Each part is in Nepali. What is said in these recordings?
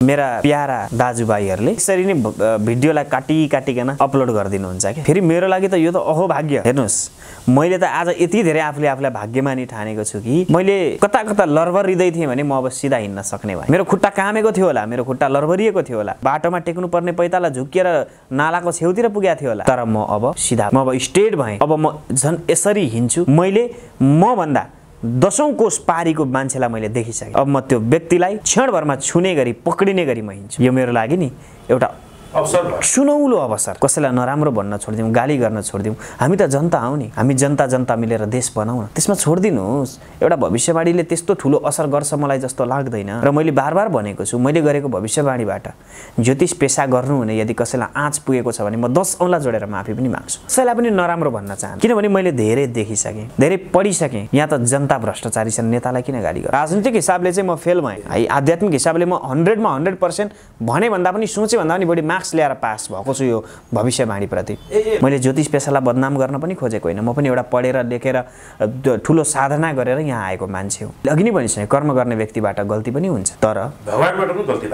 मेरा प्यारा दाजुभाइहरूले यसरी नै भिडियोलाई काटिकन अपलोड गरिदिनुहुन्छ के। फेरि मेरो लागि त यो त अहो भाग्य। हेर्नुहोस्, मैले त आज यति धेरै आफूलाई भाग्यमानी ठानेको छु कि मैले कता लरबरिँदै थिएँ भने म अब सिधा हिँड्न सक्ने भएँ। मेरो खुट्टा कामेको थियो होला, मेरो खुट्टा लरबरिएको थियो होला, बाटोमा टेक्नु पर्ने पैताला झुकिएर नालाको छेउतिर पुगेको थियो होला, तर म अब सिधा, म अब स्ट्रेट भएँ। अब म झन् यसरी हिँड्छु। मैले म भन्दा 10औं कोस पारीको मान्छेलाई मैले देखिसकेँ। अब म त्यो व्यक्तिलाई क्षणभरमा छुने गरी पक्रिने गरी म हिँड्छु। यो मेरो लागि नि एउटा सुनौलो अवसर। कसैलाई नराम्रो भन्न छोडिदिउँ, गाली गर्न छोडिदिउँ। हामी त जनता हौ नि, हामी जनता मिलेर देश बनाउँ न। त्यसमा छोडिदिनुहोस्। एउटा भविष्यवाणीले त्यस्तो ठुलो असर गर्छ मलाई जस्तो लाग्दैन। र मैले बार भनेको छु, मैले गरेको भविष्यवाणीबाट ज्योतिष पेशा गर्नुहुने यदि कसैलाई आँच पुगेको छ भने म 10 औँला जोडेर माफी पनि माग्छु। कसैलाई पनि नराम्रो भन्न चाहन्छु, किनभने मैले धेरै देखिसकेँ, धेरै पढिसकेँ। यहाँ त जनता भ्रष्टाचारी छन्, नेतालाई किन गाली गर्छ? राजनीतिक हिसाबले चाहिँ म फेल भएँ है। आध्यात्मिक हिसाबले म 100 मा 100% भने भन्दा पनि सोचे भन्दा पनि बढी मार्क्स ल्याएर पास भएको छु यो भविष्यवाणीप्रति। मैले ज्योतिष पेशालाई बदनाम गर्न पनि खोजेको होइन। म पनि एउटा पढेर लेखेर ठुलो साधना गरेर यहाँ आएको मान्छे हो। अघि नै भनिसकेँ, कर्म गर्ने व्यक्तिबाट गल्ती पनि हुन्छ, तर भगवानबाट पनि गल्ती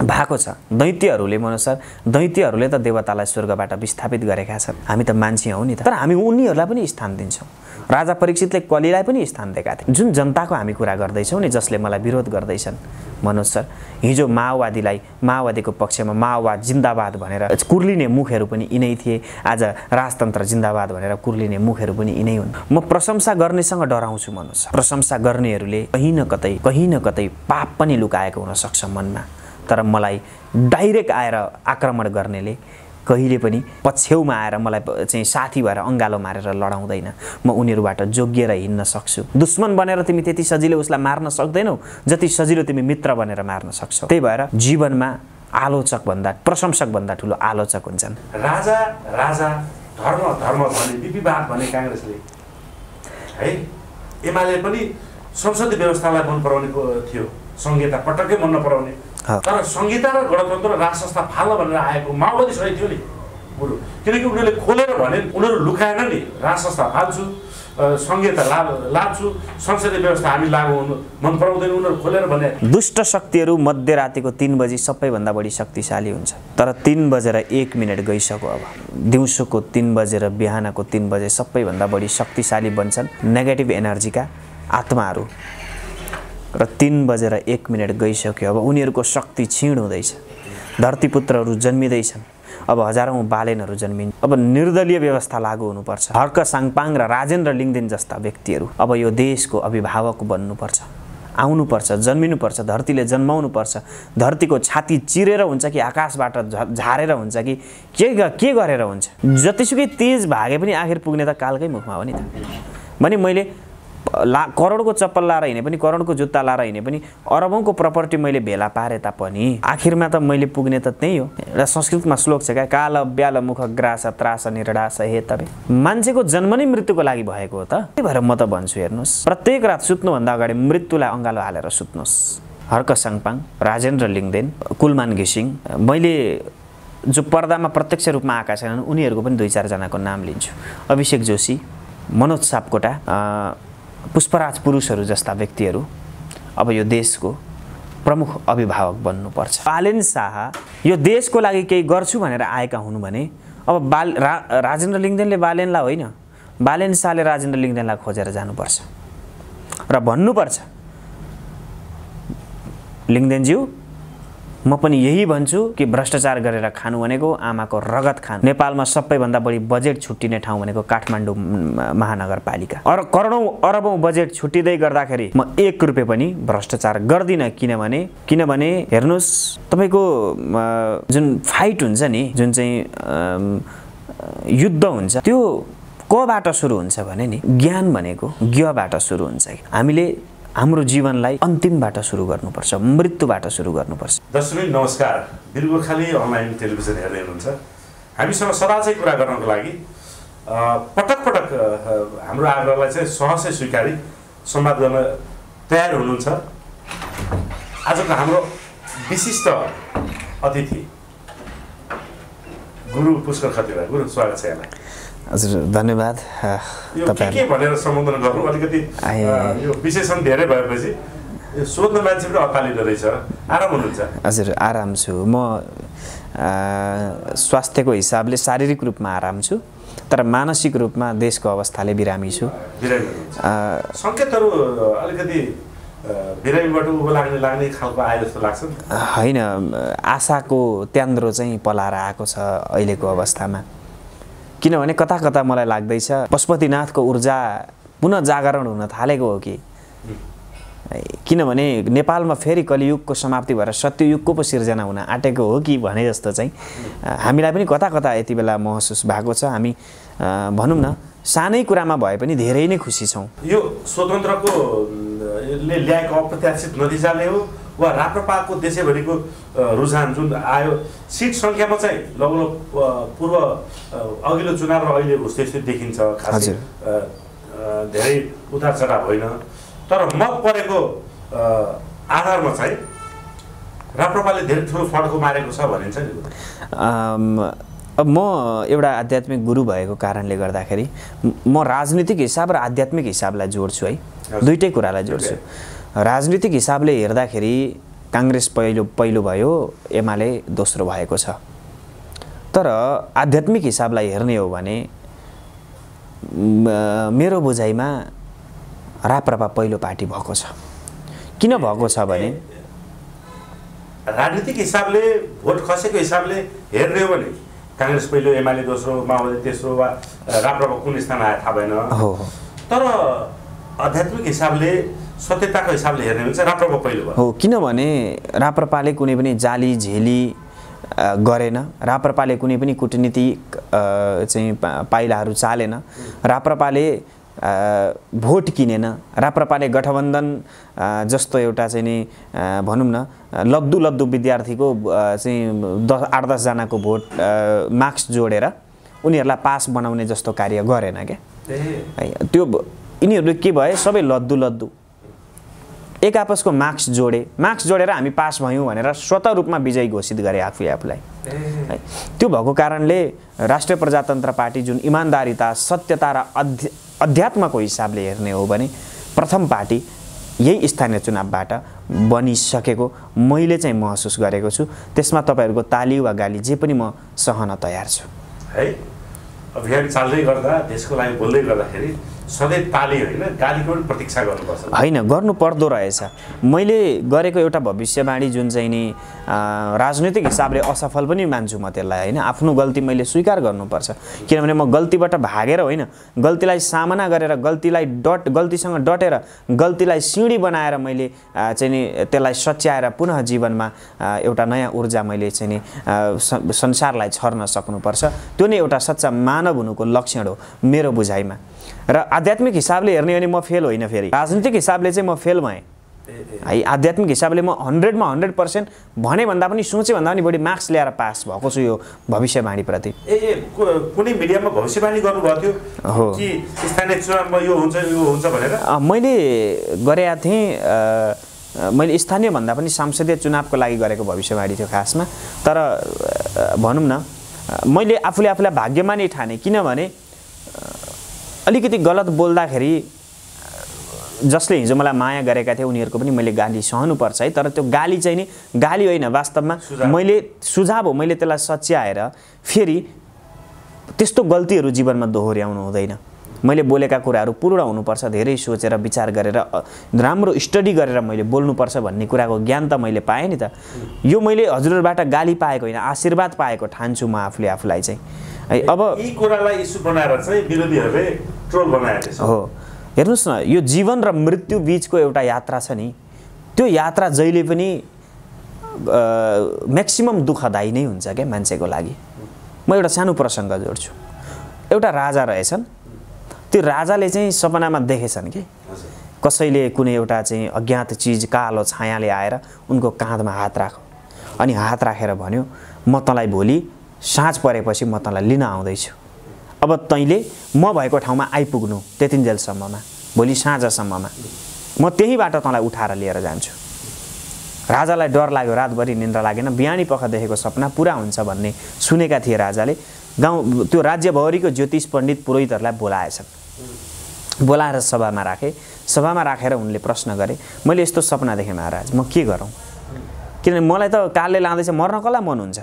भएको छ। दैत्यहरूले अनुसार दैत्यहरूले त देवतालाई स्वर्गबाट विस्थापित गरेका छन्। हामी त मान्छे हौ नि त, तर हामी उनीहरूलाई पनि स्थान दिन्छौँ। राजा परीक्षितले कलीलाई पनि स्थान दिएका थिए। जुन जनताको हामी कुरा गर्दैछौँ नि, जसले मलाई विरोध गर्दैछन्, मनोज सर, हिजो माओवादीको पक्षमा माओवाद जिन्दाबाद भनेर कुर्लिने मुखहरू पनि यिनै थिए। आज राजतन्त्र जिन्दाबाद भनेर कुर्लिने मुखहरू पनि यिनै हुन्। म प्रशंसा गर्नेसँग डराउँछु मनोज सर। प्रशंसा गर्नेहरूले कहीँ न कतै पाप पनि लुकाएको हुन सक्छ मनमा, तर मलाई डाइरेक्ट आएर आक्रमण गर्नेले कहिले पनि पछ्यौमा आएर मलाई चाहिँ साथी भएर अङ्गालो मारेर लडाउँदैन। म उनीहरूबाट जोगिएर हिँड्न सक्छु। दुश्मन बनेर तिमी त्यति सजिलो उसलाई मार्न सक्दैनौ जति सजिलो तिमी मित्र बनेर मार्न सक्छौ। त्यही भएर जीवनमा आलोचक भन्दा प्रशंसक भन्दा ठुलो आलोचक हुन्छन्। राजा धर्म भने विवाद भने कांग्रेसले है, एमाले पनि संसदीय व्यवस्थालाई मन पराउने थियो, संहिता पटक्कै मन नपराउने। तर संहिता र गणतन्त्र र राज संस्था फाल्न भनेर आएको माओवादी सही थियो नि बरु, किनकि उनीहरूले खोलेर भने, उनीहरू लुकाएन नि। राज संस्था फाल्छु, संहिता लान्छु, संसदीय व्यवस्था हामी लागू हुनु मन पराउँदैन, उनीहरू खोलेर भने। दुष्ट शक्तिहरू मध्यरातिको 3 बजी सबैभन्दा बढी शक्तिशाली हुन्छ, तर 3 बजेर 1 मिनेट गइसक्यो। अब दिउँसोको 3 बजेर बिहानको 3 बजे सबैभन्दा बढी शक्तिशाली बन्छन् नेगेटिभ एनर्जीका आत्माहरू, र 3 बजेर 1 मिनेट गइसक्यो। अब उनीहरूको शक्ति क्षीण हुँदैछ, धरतीपुत्रहरू जन्मिँदैछन्, अब हजारौं बालेनहरू जन्मिन्। अब निर्दलीय व्यवस्था लागू हुनुपर्छ। हर्क साङपाङ र राजेन्द्र लिङदेन जस्ता व्यक्तिहरू अब यो देशको अभिभावक बन्नुपर्छ, आउनुपर्छ, जन्मिनुपर्छ, धरतीले जन्माउनुपर्छ। धरतीको छाती चिरेर हुन्छ कि आकाशबाट झारेर हुन्छ कि के गरेर हुन्छ, जतिसुकै तेज भागे पनि आखिर पुग्ने त कालकै मुखमा हो नि त। भने मैले करोडको चप्पल लाएर हिँडे पनि, करोडको जुत्ता लाएर हिँडे पनि, अरबौंको प्रपर्टी मैले भेला पारे तापनि आखिरमा त मैले पुग्ने त त्यही हो। एउटा संस्कृतमा श्लोक छ क्या, काल ब्याल मुख ग्रास त्रास निर्डास हे तबे। मान्छेको जन्म नै मृत्युको लागि भएको हो त। त्यही भएर म त भन्छु, हेर्नुहोस्, प्रत्येक रात सुत्नुभन्दा अगाडि मृत्युलाई अँगालो हालेर सुत्नुहोस्। हर्क साङपाङ, राजेन्द्र लिङदेन, कुलमान घिसिङ, मैले जो पर्दामा प्रत्यक्ष रूपमा आएका छैनन् उनीहरूको पनि 2-4 जनाको नाम लिन्छु। अभिषेक जोशी, मनोज सापकोटा, पुष्पराज पुरुषहरू जस्ता व्यक्तिहरू अब यो देशको प्रमुख अभिभावक बन्नुपर्छ। बालेन शाह यो देशको लागि केही गर्छु भनेर आएका हुनु भने अब राजेन्द्र लिङदेनले बालेनलाई होइन, बालेन शाहले राजेन्द्र लिङदेनलाई खोजेर जानुपर्छ र भन्नुपर्छ, लिङदेनज्यू म पनि यही भन्छु कि भ्रष्टाचार गरेर खानु भनेको आमाको रगत खानु। नेपालमा सबैभन्दा बढी बजेट छुट्टिने ठाउँ भनेको काठमाडौँ महानगरपालिका। करोडौं अरबौं बजेट छुट्टिँदै गर्दाखेरि म 1 रुपैयाँ पनि भ्रष्टाचार गर्दिनँ। किनभने हेर्नुहोस्, तपाईँको जुन फाइट हुन्छ नि, जुन चाहिँ युद्ध हुन्छ, त्यो कबाट सुरु हुन्छ भने नि ज्ञान भनेको ज्ञबाट सुरु हुन्छ। हामीले हाम्रो जीवनलाई अन्तिमबाट सुरु गर्नुपर्छ, मृत्युबाट सुरु गर्नुपर्छ। दर्शक नमस्कार, वीर गोर्खाली अनलाइन टेलिभिजन हेर्दै हुनुहुन्छ। हामीसँग सदा चाहिँ कुरा गर्नको लागि पटक हाम्रो आग्रहलाई चाहिँ सहजै स्वीकारी संवाद गर्न तयार हुनुहुन्छ आजको हाम्रो विशिष्ट अतिथि गुरु पुष्कर खतिवडा। गुरु स्वागत छ यहाँलाई। हजुर धन्यवाद। के भनेर सम्बोधन गर्नु, अलिकति यो विशेषण धेरै भएपछि यो सोध्न मान्छे पनि अत्तालिँदो रहेछ। आराम हुनुहुन्छ? हजुर आराम छु म। स्वास्थ्यको हिसाबले शारीरिक रूपमा आराम छु, तर मानसिक रूपमा देशको अवस्थाले बिरामी छु। सङ्केतहरू अलिकति बिरामीबाट उँभो लाग्ने खालको आयो जस्तो लाग्छ? होइन, आशाको त्यान्द्रो चाहिँ पलाएर आएको छ अहिलेको अवस्थामा। किनभने कता कता मलाई लाग्दैछ पशुपतिनाथको ऊर्जा पुनः जागरण हुन थालेको हो कि। किनभने नेपालमा फेरि कलियुगको समाप्ति भएर सत्ययुगको पो सिर्जना हुन आँटेको हो कि भने जस्तो चाहिँ हामीलाई पनि कता कता यति बेला महसुस भएको छ। हामी भनौँ न सानै कुरामा भए पनि धेरै नै खुसी छौँ। यो स्वतन्त्रको ल्याएको अप्रत्याशित नतिजाले हो वा राप्रपाको देशैभरिको रुझान जुन आयो? सिट सङ्ख्यामा चाहिँ लगभग पूर्व अघिल्लो चुनाव र अहिले उस्तै देखिन्छ, खासै धेरै उतार चढाव होइन। तर मत परेको आधारमा चाहिँ राप्रपाले धेरै ठुलो फड्को मारेको छ भनिन्छ नि। अब म एउटा आध्यात्मिक गुरु भएको कारणले गर्दाखेरि म राजनीतिक हिसाब र आध्यात्मिक हिसाबलाई जोड्छु है, दुईटै कुरालाई जोड्छु। राजनीतिक हिसाबले हेर्दाखेरि काङ्ग्रेस पहिलो भयो, एमाले दोस्रो भएको छ। तर आध्यात्मिक हिसाबलाई हेर्ने हो भने मेरो बुझाइमा राप्रपा पहिलो पार्टी भएको छ। किन भएको छ भने राजनीतिक हिसाबले भोट खसेको हिसाबले हेर्ने हो भने काङ्ग्रेस पहिलो, एमाले दोस्रो, माओवादी तेस्रो वा राप्रपा कुन स्थान आयो थाहा भएन। तर आध्यात्मिक हिसाबले सत्यताको हिसाबले हेर्ने भने चाहिँ राप्रपा पहिलो भयो। हो, किनभने राप्रपाले कुनै पनि जाली झेली गरेन, राप्रपाले कुनै पनि कूटनीतिक चाहिँ पाइलाहरू चालेन, राप्रपाले भोट किनेन, राप्रपाले गठबन्धन जस्तो एउटा चाहिँ नि भनौँ न लद्दु विद्यार्थीको चाहिँ 8-10 जनाको भोट मार्क्स जोडेर उनीहरूलाई पास बनाउने जस्तो कार्य गरेन क्या। त्यो यिनीहरू के भए सबै लद्दु एक आपसको मार्क्स जोडेर हामी पास भयौँ भनेर स्वतः रूपमा विजयी घोषित गरे आफूलाई। त्यो भएको कारणले राष्ट्रिय प्रजातन्त्र पार्टी जुन इमान्दारिता, सत्यता र अध्यात्मको हिसाबले हेर्ने हो भने प्रथम पार्टी यही स्थानीय चुनावबाट बनिसकेको मैले चाहिँ महसुस गरेको छु। त्यसमा तपाईँहरूको ताली वा गाली जे पनि म सहन तयार छु। है अभियान चाल्दै गर्दा देशको लागि बोल्दै गर्दाखेरि सधैँ ताली होइन गालीको पनि प्रतीक्षा गर्नुपर्छ। होइन, गर्नुपर्दो रहेछ। मैले गरेको एउटा भविष्यवाणी जुन चाहिँ नि राजनीतिक हिसाबले असफल पनि मान्छु म त्यसलाई, होइन। आफ्नो गल्ती मैले स्वीकार गर्नुपर्छ, किनभने म गल्तीबाट भागेर होइन, गल्तीलाई सामना गरेर गल्तीसँग डटेर गल्तीलाई सिँढी बनाएर मैले चाहिँ नि त्यसलाई सच्याएर पुनः जीवनमा एउटा नयाँ ऊर्जा मैले चाहिँ नि संसारलाई छर्न सक्नुपर्छ। त्यो नै एउटा सच्चा मानव हुनुको लक्षण हो मेरो बुझाइमा। र आध्यात्मिक हिसाबले हेर्ने हो भने म फेल होइन, फेरि राजनीतिक हिसाबले चाहिँ म फेल भएँ है। आध्यात्मिक हिसाबले म 100मा 100% भने भन्दा पनि सोचे भन्दा पनि बढी मार्क्स ल्याएर पास भएको छु यो भविष्यवाणीप्रति। कुनै मिडियामा भविष्यवाणी गर्नुभएको थियो हो कि स्थानीय चुनावमा यो हुन्छ भनेर? मैले गरेका थिएँ। मैले स्थानीय भन्दा पनि संसदीय चुनावको लागि गरेको भविष्यवाणी थियो खासमा। तर भनौँ न मैले आफूलाई भाग्यमानी ठाने, किनभने अलिकति गलत बोल्दाखेरि जसले हिजो मलाई माया गरेका थिए उनीहरूको पनि मैले गाली सहनुपर्छ है। तर त्यो गाली चाहिँ नि गाली होइन, वास्तवमा मैले सुझाव हो, मैले त्यसलाई सच्याएर फेरि त्यस्तो गल्तीहरू जीवनमा दोहोर्याउनु हुँदैन। मैले बोलेका कुराहरू पूर्ण हुनुपर्छ, धेरै सोचेर विचार गरेर राम्रो स्टडी गरेर मैले बोल्नुपर्छ भन्ने कुराको ज्ञान त मैले पाएँ नि त। यो मैले हजुरबाट गाली पाएको होइन, आशीर्वाद पाएको ठान्छु म आफूलाई चाहिँ है। अब यी कुरालाई इस्यु बनाएर चाहिँ विरोधीहरूले ट्रोल बनाएको छ। हो, हेर्नुहोस् न, यो जीवन र मृत्यु बीचको एउटा यात्रा छ नि, त्यो यात्रा जहिले पनि म्याक्सिमम दुःखदायी नै हुन्छ क्या मान्छेको लागि। म एउटा सानो प्रसङ्ग जोड्छु। एउटा राजा रहेछन्, त्यो राजाले चाहिँ सपनामा देखेछन् कि कसैले कुनै एउटा चाहिँ अज्ञात चिज कालो छायाले आएर उनको काँधमा हात राख्यो, अनि हात राखेर भन्यो म तँलाई भोलि साँझ परेपछि म तँलाई लिन आउँदैछु, अब तैँले म भएको ठाउँमा आइपुग्नु त्यतिन्जेलसम्ममा, भोलि साँझसम्ममा म त्यहीँबाट तँलाई उठाएर लिएर जान्छु। राजालाई डर लाग्यो, रातभरि निन्द्रा लागेन, बिहानी पख देखेको सपना पुरा हुन्छ भन्ने सुनेका थिए राजाले। त्यो राज्यभरिको ज्योतिष पण्डित पुरोहितहरूलाई बोलाएछन्, बोलाएर सभामा राखे। सभामा राखेर उनले प्रश्न गरे, मैले यस्तो सपना देखेँ महाराज, म के गरौँ? किनभने मलाई त कालले लाँदैछ मर्न कसलाई मन हुन्छ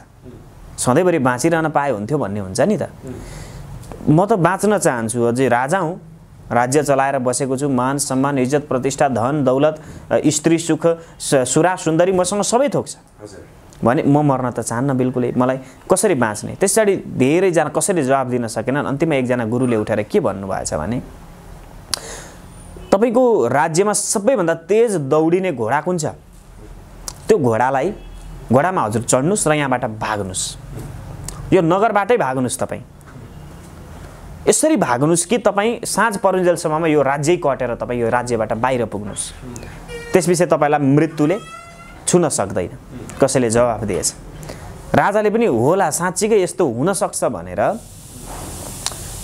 सधैँभरि बाँचिरहन पाए हुन्थ्यो भन्ने हुन्छ नि त म त बाँच्न चाहन्छु अझै राजा हुँ राज्य चलाएर बसेको छु मान सम्मान इज्जत प्रतिष्ठा धन दौलत स्त्री सुख सुरा सुन्दरी मसँग सबै थोक छ भने म मर्न त चाहन्न बिल्कुलै मलाई कसरी बाँच्ने त्यसरी धेरैजना कसरी जवाब दिन सकेनन् अन्तिममा एकजना गुरुले उठेर के भन्नुभएछ भने तपाईको राज्यमा सबैभन्दा तेज दौडिने घोडा कुन छ त्यो घोडामा हजुर चढ्नुस् र यहाँबाट भाग्नुस् यो नगरबाटै भाग्नुस् तपाईँ यसरी भाग्नुस् कि तपाईँ साँझ परुन्जेलसम्ममा यो राज्यै कटेर तपाईँ यो राज्यबाट बाहिर पुग्नुस् त्यसपछि तपाईँलाई मृत्युले छुन सक्दैन कसैले जवाफ दिएछ राजाले पनि होला साँच्चीकै यस्तो हुन सक्छ भनेर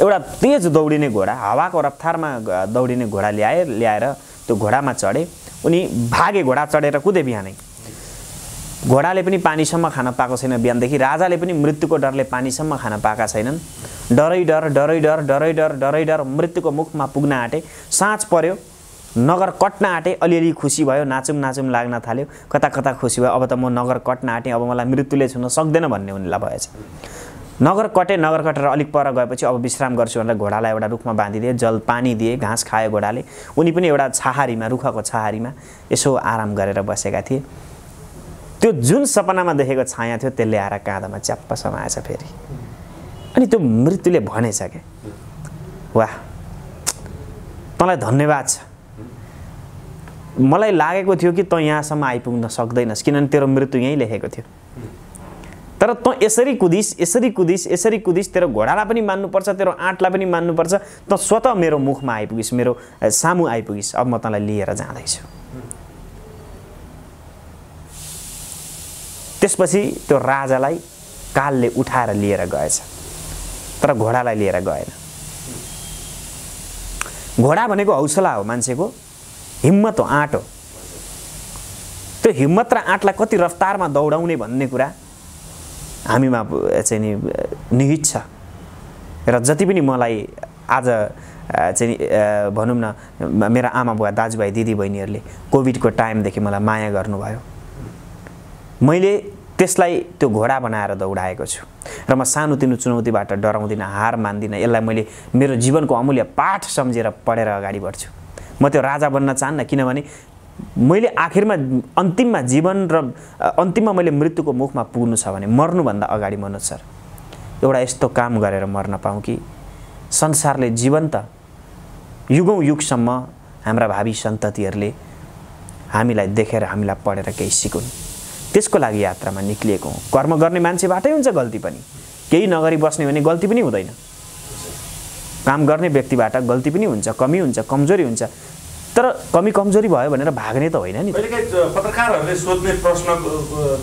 एउटा तेज दौडिने घोडा हावाको रफ्तारमा दौडिने घोडा ल्याएर त्यो घोडामा चढे उनी भागे घोडा चढेर कुदे बिहानै घोडाले पनि पानीसम्म खान पाएको छैन बिहानदेखि राजाले पनि मृत्युको डरले पानीसम्म खान पाएका छैनन् डरै डर मृत्युको मुखमा पुग्न आँटे साँझ पर्यो नगर कट्न आँटे अलिअलि खुसी भयो नाचुम लाग्न थाल्यो कता खुसी भयो अब त म नगर कट्न आँटेँ अब मलाई मृत्युले छुन सक्दैन भन्ने उनलाई भएछ नगर कटेर अलिक पर गएपछि अब विश्राम गर्छु भनेर घोडालाई एउटा रुखमा बाँधिदिए जल पानी दिए घाँस खायो घोडाले उनी पनि एउटा छाहारीमा रुखको छाहारीमा यसो आराम गरेर बसेका थिए त्यो जुन सपनामा देखेको छाया थियो त्यसले आएर काँधमा च्याप्प समाएछ फेरि अनि त्यो मृत्युले भनेछ के वाह तँलाई धन्यवाद छ मलाई लागेको थियो कि तँ यहाँसम्म आइपुग्न सक्दैनस् किनभने तेरो मृत्यु यहीँ लेखेको थियो तर तँ यसरी कुदिस तेरो घोडालाई पनि मान्नुपर्छ तेरो आँटलाई पनि मान्नुपर्छ तँ स्वतः मेरो मुखमा आइपुगिस् मेरो सामु आइपुगिस् अब म तँलाई लिएर जाँदैछु त्यसपछि त्यो राजालाई कालले उठाएर लिएर गएछ तर घोडालाई लिएर गएन घोडा भनेको हौसला हो मान्छेको हिम्मत हो आँट हो त्यो हिम्मत र आँटलाई कति रफ्तारमा दौडाउने भन्ने कुरा हामीमा चाहिँ नि निहित छ र जति पनि मलाई आज चाहिँ भनौँ न मेरा आमा बुवा दाजुभाइ दिदीबहिनीहरूले कोभिडको टाइमदेखि मलाई माया गर्नुभयो मैले त्यसलाई त्यो घोडा बनाएर दौडाएको छु र म सानोतिनो चुनौतीबाट डराउँदिनँ हार मान्दिनँ यसलाई मैले मेरो जीवनको अमूल्य पाठ सम्झेर पढेर अगाडि बढ्छु म त्यो राजा बन्न चाहन्न किनभने मैले आखिरमा अन्तिममा जीवन र अन्तिममा मैले मृत्युको मुखमा पुग्नु छ भने मर्नुभन्दा अगाडि मनोज सर एउटा यस्तो काम गरेर मर्न पाऊँ कि संसारले जीवन्त युगौँ युगसम्म हाम्रा भावी सन्ततिहरूले हामीलाई देखेर हामीलाई पढेर केही सिकुन् त्यसको लागि यात्रामा निक्लिएको हुँ कर्म गर्ने मान्छेबाटै हुन्छ गल्ती पनि केही नगरी बस्ने भने गल्ती पनि हुँदैन काम गर्ने व्यक्तिबाट गल्ती पनि हुन्छ कमी हुन्छ कमजोरी हुन्छ तर कमी कमजोरी भयो भनेर भाग्ने त होइन नि पत्रकारहरूले सोध्ने प्रश्न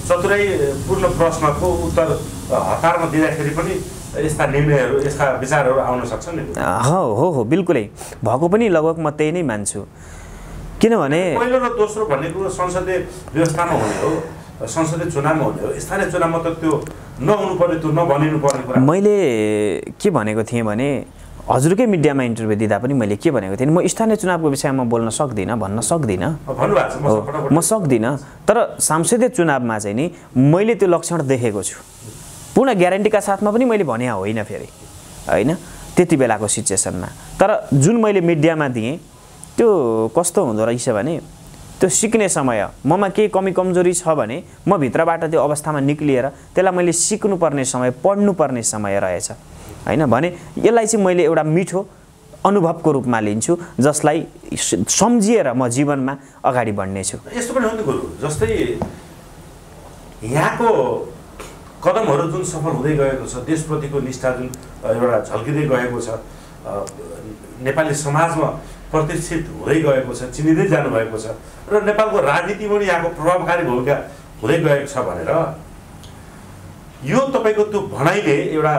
चतुराईपूर्ण प्रश्नको उत्तर हतारमा दिँदाखेरि पनि यस्ता निर्णयहरू यस्ता विचारहरू आउन सक्छन् नि हो बिल्कुलै भएको पनि लगभग म त्यही नै मान्छु किनभने पहिलो र दोस्रो भन्ने कुरो संसदीय व्यवस्थामा हुने हो संसदीय चुनावमा हुने हो स्थानीय चुनावमा त त्यो नहुनु पर्ने त्यो नभनिनु पर्ने कुरा मैले के भनेको थिएँ भने हजुरकै मिडियामा इन्टरभ्यू दिँदा पनि मैले के भनेको थिएँ म स्थानीय चुनावको विषयमा बोल्न सक्दिनँ भन्न सक्दिनँ म सक्दिनँ तर सांसदीय चुनावमा चाहिँ नि मैले त्यो लक्षण देखेको छु पूर्ण ग्यारेन्टीका साथमा पनि मैले भने होइन फेरि होइन त्यति बेलाको सिचुएसनमा तर जुन मैले मिडियामा दिएँ त्यो कस्तो हुँदो रहेछ भने त्यो सिक्ने समय ममा केही कमी कमजोरी छ भने म भित्रबाट त्यो अवस्थामा निक्लिएर त्यसलाई मैले सिक्नुपर्ने समय पढ्नुपर्ने समय रहेछ हैन भने यसलाई चाहिँ मैले एउटा मिठो अनुभवको रूपमा लिन्छु जसलाई सम्झिएर म जीवनमा अगाडि बढ्ने छु यस्तो पनि हो नि गुरु जस्तै यहाँको कदमहरू जुन सफल हुँदै गएको छ देशप्रतिको निष्ठा जुन एउटा झल्किँदै गएको छ नेपाली समाजमा प्रतिष्ठित हुँदै गएको छ चिनिँदै जानुभएको छ र नेपालको राजनीतिमा पनि यहाँको प्रभावकारी भूमिका हुँदै गएको छ भनेर यो तपाईँको त्यो भनाइले एउटा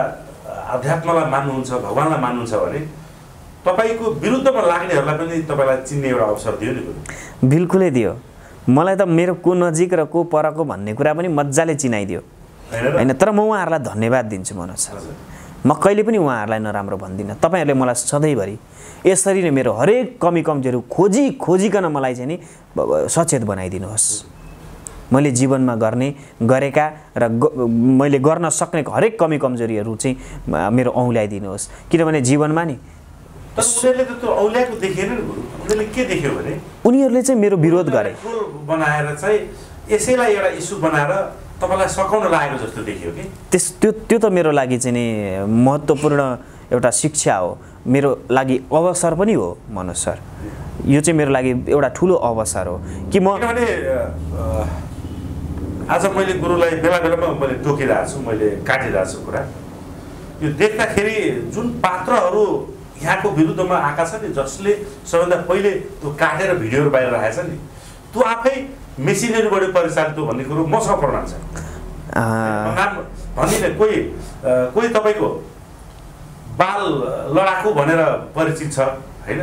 अध्यात्मलाई मान्नुहुन्छ भगवानलाई मान्नुहुन्छ भने तपाईँको विरुद्धमा लाग्नेहरूलाई पनि तपाईँलाई चिन्ने एउटा अवसर दियो नि बिल्कुलै दियो मलाई त मेरो को नजिक र को परको भन्ने कुरा पनि मजाले चिनाइदियो हैन तर म उहाँहरूलाई धन्यवाद दिन्छु मनोज सर म कहिले पनि उहाँहरूलाई नराम्रो भन्दिनँ तपाईँहरूले मलाई सधैँभरि यसरी नै मेरो हरेक कमी कमजोरी खोजिकन मलाई चाहिँ नि सचेत बनाइदिनुहोस् मैले जीवनमा गरेका र मैले गर्न सक्ने हरेक कमी कमजोरीहरू चाहिँ मेरो औँल्याइदिनुहोस्। किनभने जीवनमा नि तर उनीहरूले त त्यो औल्याएको देखेन नि गुरु। उनीहरूले के देख्यो भने उनीहरूले चाहिँ मेरो विरोध गरे। ट्रोल बनाएर चाहिँ यसैलाई एउटा इस्यु बनाएर तपाईँलाई सकाउन लागेको जस्तो देखियो कि। त्यो त मेरो लागि चाहिँ नि महत्त्वपूर्ण एउटा शिक्षा हो, मेरो लागि अवसर पनि हो मनोज सर। यो चाहिँ मेरो लागि एउटा ठुलो अवसर हो कि म किनभने आज मैले गुरुलाई बेला बेलामा मैले टोकिरहेको छु, मैले काटिरहेको छु कुरा। यो देख्दाखेरि जुन पात्रहरू यहाँको विरुद्धमा आएका छन् नि, जसले सबैभन्दा पहिले त्यो काटेर भिडियोहरू बाहिर राखेको छ नि, त्यो आफै मेसिनरीबाट परिचालित हो भन्ने कुरो मसँग प्रमाण छ। नाम भनिदिने कोही तपाईँको बाल लडाकु भनेर परिचित छ होइन,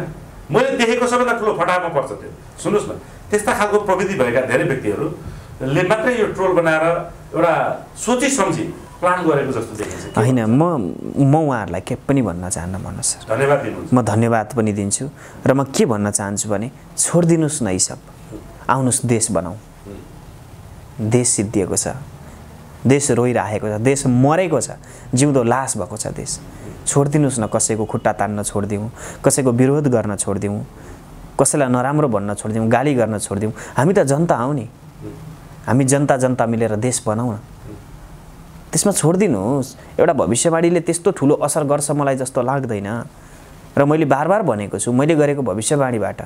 मैले देखेको सबैभन्दा ठुलो फटाहामा पर्छ त्यो। सुन्नुहोस् न, त्यस्ता खालको प्रविधि भएका धेरै व्यक्तिहरूले मात्रै यो ट्रोल बनाएर एउटा सोची सम्झी प्लान गरेको जस्तो देखिन्छ। होइन, म उहाँहरूलाई के पनि भन्न चाहन्न मनोज सर। धन्यवाद दिनुहुन्छ। म धन्यवाद पनि दिन्छु र म के भन्न चाहन्छु भने छोडिदिनुहोस् न यी सब, आउनुहोस् देश बनाऊ। देश सिद्धिएको छ, देश रोइरहेको छ, देश मरेको छ, जिउँदो लास भएको छ देश। छोडिदिनुहोस् न, कसैको खुट्टा तान्न छोडिदिउँ, कसैको विरोध गर्न छोडिदिउँ, कसैलाई नराम्रो भन्न छोडिदिउँ, गाली गर्न छोडिदिउँ। हामी त जनता हौँ नि, हामी जनता मिलेर देश बनाउँ न। त्यसमा छोडिदिनुहोस्। एउटा भविष्यवाणीले त्यस्तो ठुलो असर गर्छ मलाई जस्तो लाग्दैन। र मैले बार भनेको छु, मैले गरेको भविष्यवाणीबाट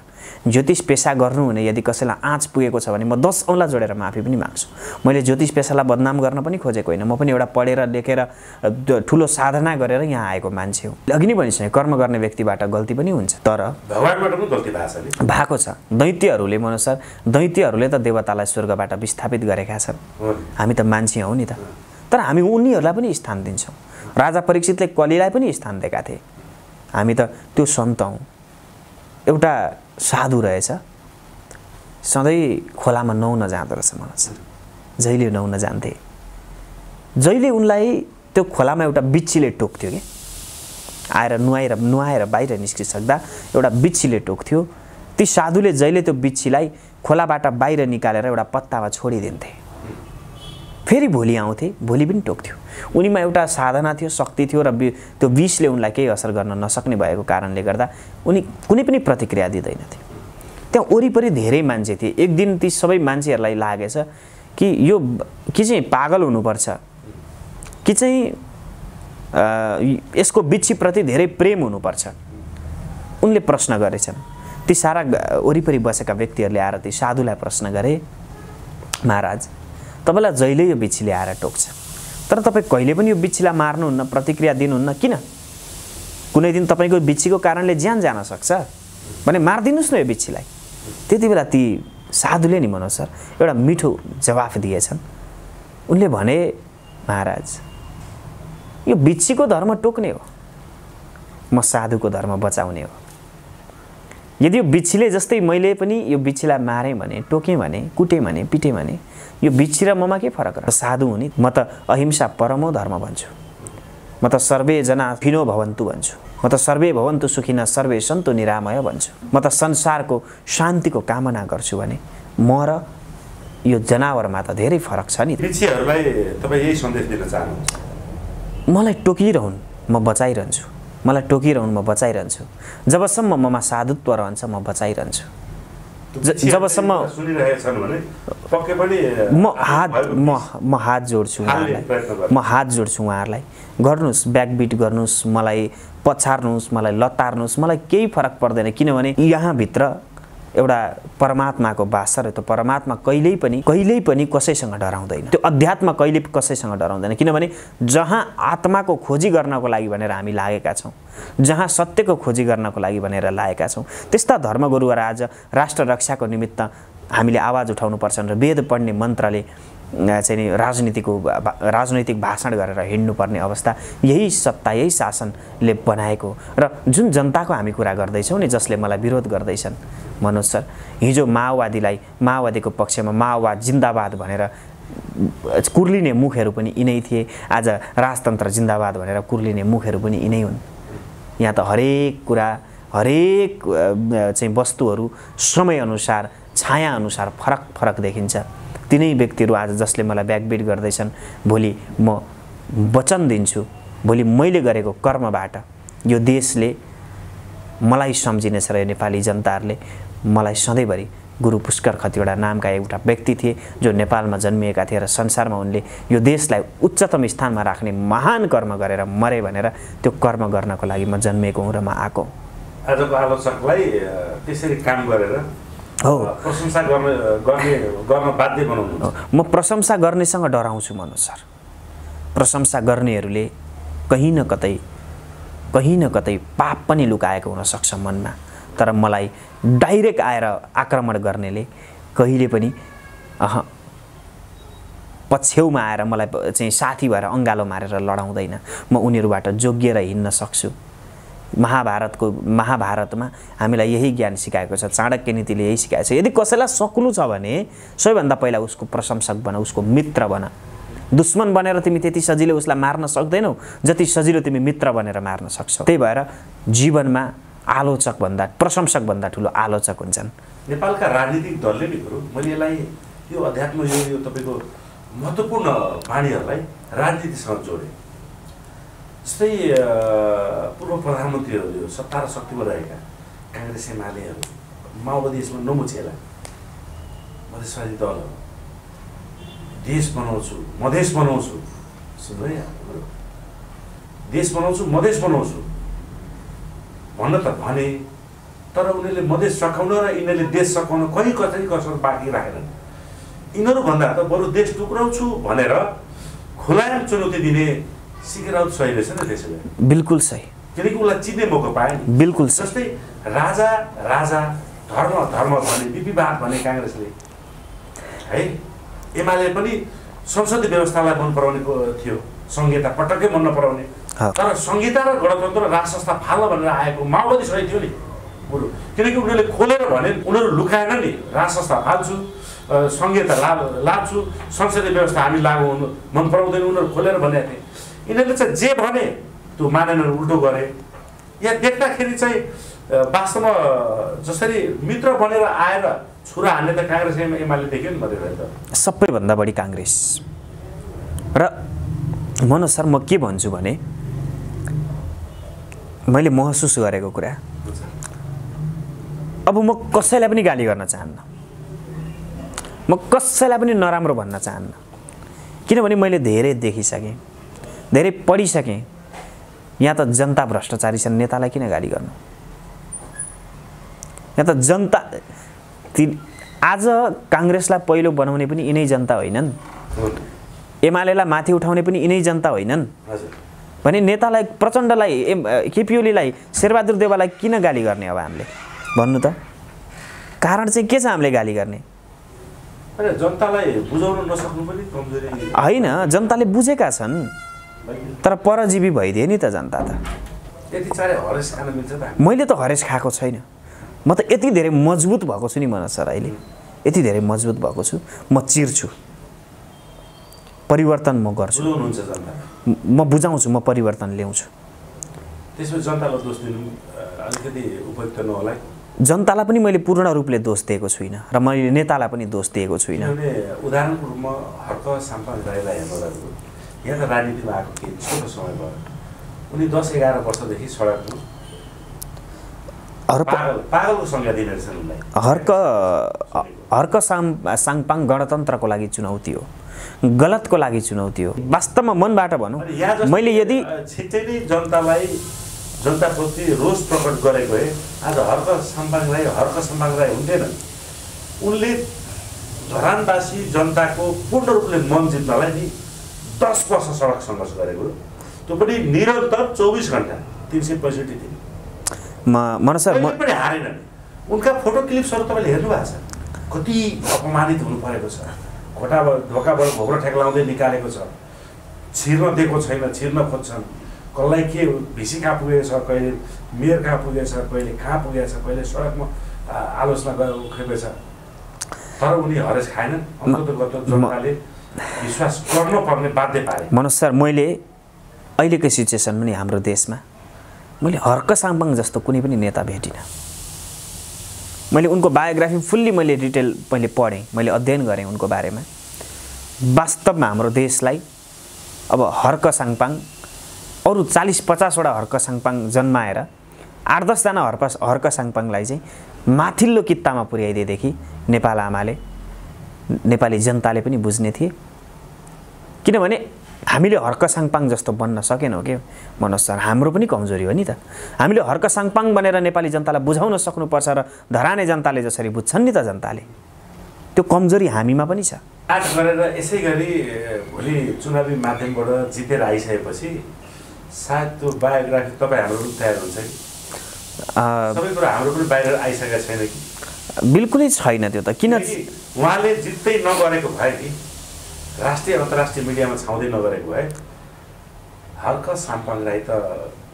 ज्योतिष पेसा गर्नुहुने यदि कसैलाई आँच पुगेको छ भने म 10 औँला जोडेर माफी पनि माग्छु। मैले ज्योतिष पेसालाई बदनाम गर्न पनि खोजेको होइन। म पनि एउटा पढेर लेखेर ठुलो साधना गरेर यहाँ आएको मान्छे हो। अघि नै भनिसकेँ, कर्म गर्ने व्यक्तिबाट गल्ती पनि हुन्छ, तर भगवानबाट पनि गल्ती भएको छ। दैत्यहरूले मनोज सर, दैत्यहरूले त देवतालाई स्वर्गबाट विस्थापित गरेका छन्। हामी त मान्छे हौँ नि त, तर हामी उनीहरूलाई पनि स्थान दिन्छौँ। राजा परीक्षितले कलीलाई पनि स्थान दिएका थिए। हामी त त्यो सन्त हौँ। एउटा साधु रहेछ, सधैँ खोलामा नुहाउन जाँदो रहेछ मनोज सर। जहिले नुहाउन जान्थे, जहिले उनलाई त्यो खोलामा एउटा बिच्छीले टोक्थ्यो कि, आएर नुहाएर बाहिर निस्किसक्दा एउटा बिच्छीले टोक्थ्यो। ती साधुले जहिले त्यो बिच्छीलाई खोलाबाट बाहिर निकालेर एउटा पत्तामा छोडिदिन्थे। फेरि भोलि आउँथे, भोलि पनि टोक्थ्यो। उनीमा एउटा साधना थियो, शक्ति थियो, र त्यो विषले उनलाई केही असर गर्न नसक्ने भएको कारणले गर्दा उनी कुनै पनि प्रतिक्रिया दिँदैनथे। त्यहाँ वरिपरि धेरै मान्छे थिए। एक दिन ती सबै मान्छेहरूलाई लागेछ कि यो कि चाहिँ पागल हुनुपर्छ, कि चाहिँ यसको बिच्छीप्रति धेरै प्रेम हुनुपर्छ। उनले प्रश्न गरेछन्। ती सारा वरिपरि बसेका व्यक्तिहरूले आएर ती साधुलाई प्रश्न गरे, महाराज तपाईँलाई जहिले यो बिच्छीले आएर टोक्छ, तर तपाईँ कहिले पनि यो बिच्छीलाई मार्नुहुन्न, प्रतिक्रिया दिनुहुन्न, किन? कुनै दिन तपाईँको बिच्छीको कारणले ज्यान जान सक्छ भने मारिदिनुहोस् न यो बिच्छीलाई। त्यति बेला ती साधुले नि मनोज सर एउटा मिठो जवाफ दिएछन्। उनले भने, महाराज यो बिच्छीको धर्म टोक्ने हो, म साधुको धर्म बचाउने हो। यदि यो बिच्छीले जस्तै मैले पनि यो बिच्छीलाई मारेँ भने, टोकेँ भने, कुटेँ भने, पिटेँ भने यो बिच्छी र ममा के फरक र? साधु हुने म त अहिंसा परमो धर्म भन्छु। म त सर्वे जना फिनो भवन्तु भन्छु। म त सर्वे भवन्तु सुखिना सर्वे सन्तु निरामय भन्छु। म त संसारको शान्तिको कामना गर्छु भने म र यो जनावरमा त धेरै फरक छ नि। बिच्छीहरूलाई तपाईँ यही सन्देश दिन चाहनुहुन्छ? मलाई टोकिरहन्, म बचाइरहन्छु। मलाई टोकिरहन्, म बचाइरहन्छु। जबसम्म ममा साधुत्व रहन्छ म बचाइरहन्छु। जबसम्म सुनिरहेछन् भने पक्कै पनि म हात जोड्छु उहाँहरूलाई। म हात जोड्छु उहाँहरूलाई। गर्नुहोस्, ब्याकबिट गर्नुहोस्, मलाई पछार्नुहोस्, मलाई लतार्नुहोस्, मलाई केही फरक पर्दैन। किनभने यहाँभित्र एउटा परमात्माको वास छ र त्यो परमात्मा कहिल्यै पनि कसैसँग डराउँदैन। त्यो अध्यात्म कहिले कसैसँग डराउँदैन। किनभने जहाँ आत्माको खोजी गर्नको लागि भनेर हामी लागेका छौँ, जहाँ सत्यको खोजी गर्नको लागि भनेर लागेका छौँ, त्यस्ता धर्मगुरुहरू आज राष्ट्र रक्षाको निमित्त हामीले आवाज उठाउनुपर्छ र वेद पढ्ने मन्त्रले चाहिँ राजनैतिक भाषण गरेर हिँड्नुपर्ने अवस्था यही सत्ता, यही शासनले बनाएको। र जुन जनताको हामी कुरा गर्दैछौँ नि, जसले मलाई विरोध गर्दैछन् मनोज सर, हिजो माओवादीको पक्षमा माओवाद जिन्दाबाद भनेर कुर्लिने मुखहरू पनि यिनै थिए। आज राजतन्त्र जिन्दाबाद भनेर कुर्लिने मुखहरू पनि यिनै हुन्। यहाँ त हरेक कुरा, हरेक चाहिँ वस्तुहरू समयअनुसार, छायाअनुसार फरक देखिन्छ। तिनै व्यक्तिहरू आज जसले मलाई ब्याकबिट गर्दैछन्, भोलि म वचन दिन्छु, भोलि मैले गरेको कर्मबाट यो देशले मलाई सम्झिनेछ र यो नेपाली जनताहरूले मलाई सधैँभरि गुरु पुष्कर खतिवडा नामका एउटा व्यक्ति थिए जो नेपालमा जन्मिएका थिए र संसारमा उनले यो देशलाई उच्चतम स्थानमा राख्ने महान कर्म गरेर मरे भनेर त्यो कर्म गर्नको लागि म जन्मेको हुँ र म आएको। आजको आलोचकलाई त्यसरी काम गरेर हो प्रशंसा गर्न बाध्य बनाउनु। म प्रशंसा गर्नेसँग डराउँछु मनोज सर। प्रशंसा गर्नेहरूले कहीँ न कतै पाप पनि लुकाएको हुनसक्छ मनमा, तर मलाई डाइरेक्ट आएर आक्रमण गर्नेले कहिले पनि पछ्यौमा आएर मलाई चाहिँ साथी भएर अङ्गालो मारेर लडाउँदैन। म उनीहरूबाट जोगिएर हिँड्न सक्छु। महाभारतमा हामीलाई यही ज्ञान सिकाएको छ, चाणक्य नीतिले यही सिकाएको छ। यदि कसैलाई सक्नु छ भने सबैभन्दा पहिला उसको प्रशंसक बन, उसको मित्र बन। दुश्मन बनेर तिमी त्यति सजिलै उसलाई मार्न सक्दैनौ जति सजिलो तिमी मित्र बनेर मार्न सक्छौ। त्यही भएर जीवनमा प्रशंसकभन्दा ठुलो आलोचक हुन्छन्। नेपालका राजनीतिक दलले नि गुरु, मैले यसलाई यो अध्यात्म यो तपाईँको महत्त्वपूर्ण वाणीहरूलाई राजनीतिसँग जोडे। जस्तै पूर्व प्रधानमन्त्रीहरू यो सत्ता र शक्तिमा रहेका काङ्ग्रेस एमालेहरू, माओवादी यसमा नमुचेला मधेसवादी दलहरू, देश बनाउँछु मधेस बनाउँछु, सुन्नु है देश बनाउँछु मधेस बनाउँछु भन्न त भने, तर उनीहरूले मधेस सकाउन र यिनीहरूले देश सकाउन कहीँ कतै कसर बाँकी राखेनन्। यिनीहरूभन्दा त बरु देश टुक्राउँछु भनेर खुलायम चुनौती दिने सिके राउत सही रहेछ नि त्यसो भए। बिल्कुल सही, किनकि उसलाई चिन्ने मौका पाए नि। बिल्कुल सही। जस्तै राजा धर्म भने विवाद भने काङ्ग्रेसले है, एमाले पनि संसदीय व्यवस्थालाई मन पराउनेको थियो, संहिता पटक्कै मन नपराउने। तर संहिता र गणतन्त्र र राज संस्था फाल्न भनेर आएको माओवादी सही थियो नि बरु, किनकि उनीहरूले खोलेर भने उनीहरू लुकाएन नि, राज संस्था फाल्छु, संहिता लान्छु, संसदीय व्यवस्था हामी लागू हुनु मन पराउँदैन, उनीहरू खोलेर भनेका थिए। यिनीहरूले चाहिँ जे भने त्यो मानेन, उल्टो गरे। यहाँ देख्दाखेरि चाहिँ वास्तवमा जसरी मित्र बनेर आएर छुरा हान्ने त काङ्ग्रेस एमाले देख्यो नि मधेस त सबैभन्दा बढी काङ्ग्रेस। र मनोज सर म के भन्छु भने मैले महसुस गरेको कुरा, अब म कसैलाई पनि गाली गर्न चाहन्न, म कसैलाई पनि नराम्रो भन्न चाहन्न, किनभने मैले धेरै देखिसकेँ, धेरै पढिसकेँ। यहाँ त जनता भ्रष्टाचारी छन्, नेतालाई किन गाली गर्नु? यहाँ त जनता आज काङ्ग्रेसलाई पहिलो बनाउने पनि यिनै जनता होइनन्, एमालेलाई माथि उठाउने पनि यिनै जनता होइनन् भने नेतालाई प्रचण्डलाई केपी ओलीलाई शेरबहादुर देवालाई किन गाली गर्ने? अब हामीले भन्नु त कारण चाहिँ के छ हामीले गाली गर्ने? जनतालाई बुझाउन नसक्नु पनि कमजोरी होइन, जनताले बुझेका छन् तर परजीवी भइदिए नि त जनता त। यति चाँडै हरेस खान मिल्छ त? मैले त हरेस खाएको छैन, म त यति धेरै मजबुत भएको छु नि मनोज सर, अहिले यति धेरै मजबुत भएको छु। म चिर्छु, परिवर्तन म गर्छु, म बुझाउँछु, म परिवर्तन ल्याउँछु। त्यसपछि जनतालाई दोष दिनु अलिकति उपयुक्त नहोला। जनतालाई पनि मैले पूर्ण रूपले दोष दिएको छुइनँ र मैले नेतालाई पनि दोष दिएको छुइनँ। उदाहरणको रूपमा हर्क साम्पाङ राईलाई हेर्नु, यहाँ त राजनीतिमा आएको केही छोटो समय भयो, उनी 10-11 वर्षदेखि सडकमा पागलको संज्ञा दिने रहेछन् उनलाई। हर्क साङपाङ गणतन्त्रको लागि चुनौती हो, गलतको लागि चुनौती हो। वास्तवमा मनबाट भनौँ, मैले यदि छिट्टै नै जनताप्रति रोष प्रकट गरेको भए आज हर्क साम्पाङ राई हुन्थेन। उनले धरानवासी जनताको पूर्ण रूपले मन जित्नलाई नि 10 वर्ष सडक सङ्घर्ष गरेको, त्यो पनि निरन्तर 24 घण्टा 365 दिन। मनोज सर पनि हारेन। उनका फोटो क्लिप्सहरू तपाईँले हेर्नु भएको छ, कति अपमानित हुनु परेको छ, ढोकाबाट घोक्रो ठेक्लाउँदै निकालेको छ, छिर्न दिएको छैन, छिर्न खोज्छन्, कसलाई के भिसी कहाँ पुगेको छ, कहिले मेयर कहाँ पुगेको छ, कहिले कहाँ पुगेको छ, कहिले सडकमा आलोचना उखेको छ, तर उनी हरेस खाएनन्। अन्ततगत जनताले विश्वास गर्नुपर्ने बाध्य पारे। मनोज सर, मैले अहिलेको सिचुएसन पनि हाम्रो देशमा मैले हर्क साम्पाङ जस्तो कुनै पनि नेता भेटिनँ। मैले उनको बायोग्राफी फुल्ली मैले डिटेल मैले पढेँ, मैले अध्ययन गरेँ उनको बारेमा। वास्तवमा हाम्रो देशलाई अब हर्क साङपाङ अरू 40-50 वटा हर्क साङपाङ जन्माएर 8-10 जना हर्क साङपाङलाई चाहिँ माथिल्लो कित्तामा पुर्याइदिएदेखि नेपाल आमाले नेपाली जनताले पनि बुझ्ने थिए। किनभने हामीले हर्क साङपाङ जस्तो बन्न सकेनौँ के मनोज सर, हाम्रो पनि कमजोरी हो नि त। हामीले हर्क साङपाङ बनेर नेपाली जनतालाई बुझाउन सक्नुपर्छ र धराने जनताले जसरी बुझ्छन् नि त जनताले, त्यो कमजोरी हामीमा पनि छ। आठ गरेर यसै गरी भोलि चुनावी माध्यमबाट जितेर आइसकेपछि सायद त्यो बायोग्राफी तपाईँ हाम्रो रूप तयार हुन्छ कि सबै कुरा हाम्रो पनि बाहिर आइसकेको छैन कि? बिल्कुलै छैन त्यो त। किन उहाँले जित्दै नगरेको भए कि राष्ट्रिय अन्तर्राष्ट्रिय मिडियामा छाउँदै नगरेको भए हर्क साङपाङ राई त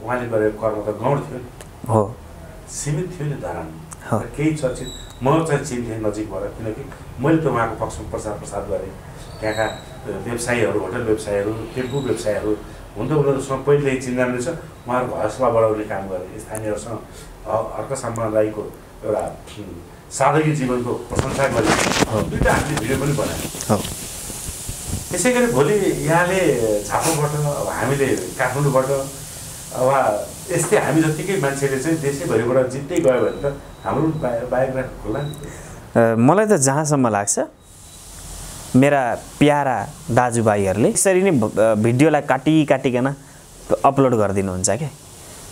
उहाँले गरेको कर्म त गौण थियो नि, हो सीमित थियो नि धरान। केही चर्चित म चाहिँ चिन्थेँ नजिकबाट, किनकि मैले त उहाँको पक्षमा प्रसार गरेँ। त्यहाँका व्यवसायीहरू, होटल व्यवसायीहरू, टेम्पू व्यवसायीहरू हुन त उनीहरूसँग पहिलेदेखि चिन्जान छ। उहाँहरूको हौसला बढाउने काम गरेँ। स्थानीयहरूसँग हर्क साङपाङ राईको एउटा सादगी जीवनको प्रशंसा गरेँ। दुईवटा हामीले भिडियो पनि बनायौँ। त्यसै गरी भोलि यहाँले झापाबाट, अब हामीले काठमाडौँबाट, अब यस्तै हामी जतिकै मान्छेले चाहिँ देशैभरिबाट जित्दै गयो भने त हाम्रो बायोग्राफी खोल्ला नि। मलाई त जहाँसम्म लाग्छ मेरा प्यारा दाजुभाइहरूले यसरी नै भिडियोलाई काटिकन अपलोड गरिदिनुहुन्छ क्या।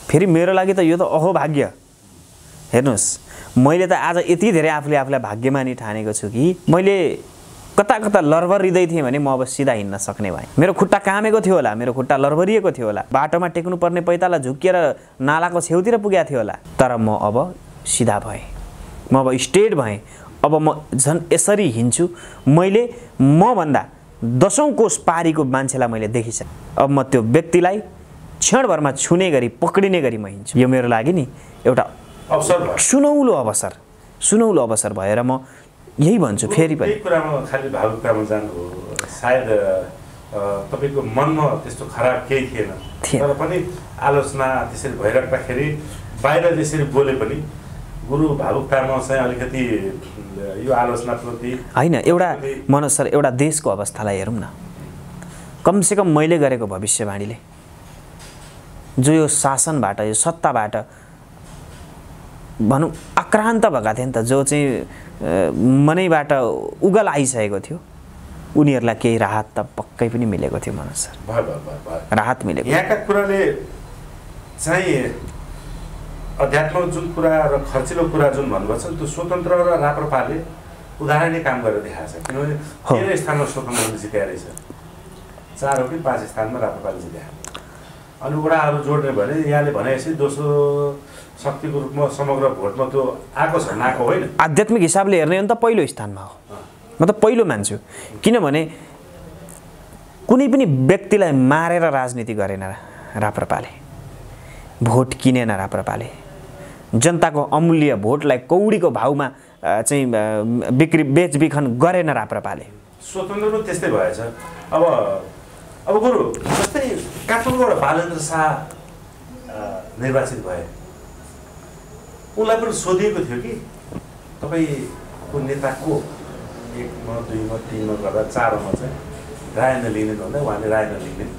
फेरि मेरो लागि त यो त अहोभाग्य। हेर्नुहोस्, मैले त आज यति धेरै आफूलाई भाग्यमानी ठानेको छु कि मैले कता लरबरिँदै थिएँ भने म अब सिधा हिँड्न सक्ने भएँ। मेरो खुट्टा कामेको थियो होला, मेरो खुट्टा लरबरिएको थियो होला, बाटोमा टेक्नु पर्ने पैताला झुक्किएर नालाको छेउतिर पुगेको थियो होला, तर म अब सिधा भएँ, म अब स्ट्रेट भएँ। अब म झन् यसरी हिँड्छु। मैले मभन्दा 10औं कोस पारीको मान्छेलाई मैले देखिसकेँ। अब म त्यो व्यक्तिलाई क्षणभरमा छुने गरी पक्रिने गरी म हिँड्छु। यो मेरो लागि नि एउटा सुनौलो अवसर भएर म यही भन्छु। फेरि पनि कुरामा खालि भावुकतामा जानु हो। सायद तपाईँको मनमा त्यस्तो खराब केही थिएन, तर पनि आलोचना त्यसरी भइराख्दाखेरि बाहिर त्यसरी बोले पनि गुरु भावुकतामा चाहिँ अलिकति यो आलोचनाप्रति होइन। एउटा मनोज सर, एउटा देशको अवस्थालाई हेरौँ न। कमसेकम मैले गरेको भविष्यवाणीले जो यो शासनबाट, यो सत्ताबाट भनौँ आक्रान्त भएका थिए नि त, जो चाहिँ मनैबाट उगल आइसकेको थियो, उनीहरूलाई केही राहत त पक्कै पनि मिलेको थियो मनोज सर। राहत मिलेको। यहाँका कुराले चाहिँ अध्यात्मक जुन कुरा र खर्चिलो कुरा जुन भन्नुभएको छ त्यो स्वतन्त्र र राप्रपाले उदाहरणीय काम गरेर देखाएको छ। किनभने 13 स्थानमा स्वतन्त्रले जिताएर रहेछ, 4 हो कि 5 स्थानमा राप्रपाले जितायो। अनि वडाहरू जोड्ने भने यहाँले भनेपछि दोस्रो शक्तिको रूपमा समग्र भोटमा त्यो आएको छ, नआएको होइन। आध्यात्मिक हिसाबले हेर्ने हो भने त पहिलो स्थानमा हो। म त पहिलो मान्छु। किनभने कुनै पनि व्यक्तिलाई मारेर राजनीति गरेन राप्रपाले, भोट किनेन राप्रपाले, जनताको अमूल्य भोटलाई कौडीको भाउमा चाहिँ बेचबिखन गरेन राप्रपाले। स्वतन्त्र पनि त्यस्तै भएछ। अब गुरु जस्तै काठमाडौँबाट बालेन्द्र शाह निर्वाचित भए, उनलाई पनि सोधिएको थियो कि तपाईँको नेता को 1मा 2मा 3मा गर्दा 4मा चाहिँ राजेन्द्र लिङ्गदेन भन्दा उहाँले राजेन्द्र लिङ्गदेन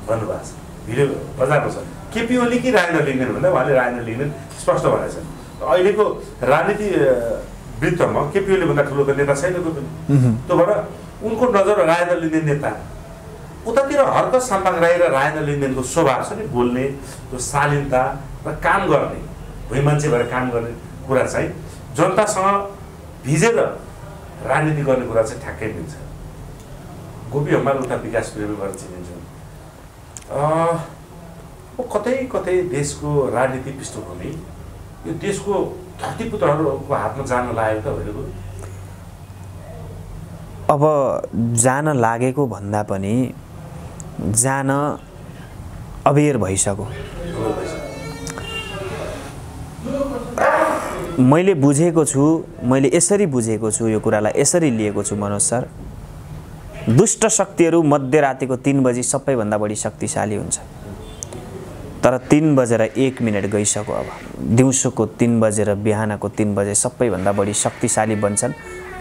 भन्नुभएको छ। भिडियो बजारमा छ। केपी ओली कि राजेन्द्र लिङ्गदेन भन्दा उहाँले राजेन्द्र लिङ्गदेन स्पष्ट भनेको छ। अहिलेको राजनीति वृत्तमा केपी ओली भन्दा ठुलो त नेता छैन कोही पनि। त्यो भएर उनको नजर राजेन्द्र लिङ्गदेन नेता, उतातिर हर्क साङपाङ राई र राजेन्द्र लिङ्गदेनको स्वभाव छ नि, बोल्ने त्यो शालीनता र काम गर्ने, भुइँ मान्छे भएर काम गर्ने कुरा चाहिँ जनतासँग भिजेर राजनीति गर्ने कुरा चाहिँ ठ्याक्कै मिल्छ। गोपी हमाल उता विकास प्रेमी भएर चिनिन्छन्। कतै देशको राजनीति पृष्ठभूमि यो देशको धरतीपुत्रहरूको हातमा जान लागेको त होइन। अब जान लागेको भन्दा पनि जान अबेर भइसक्यो। मैले बुझेको छु, मैले यसरी बुझेको छु, यो कुरालाई यसरी लिएको छु मनोज सर, दुष्ट शक्तिहरू मध्यरातिको 3 बजी सबैभन्दा बढी शक्तिशाली हुन्छ। तर 3 बजेर 1 मिनट गइसक्यो। अब दिउँसोको 3 बजेर बिहानको 3 बजे सबैभन्दा बढी शक्तिशाली बन्छन्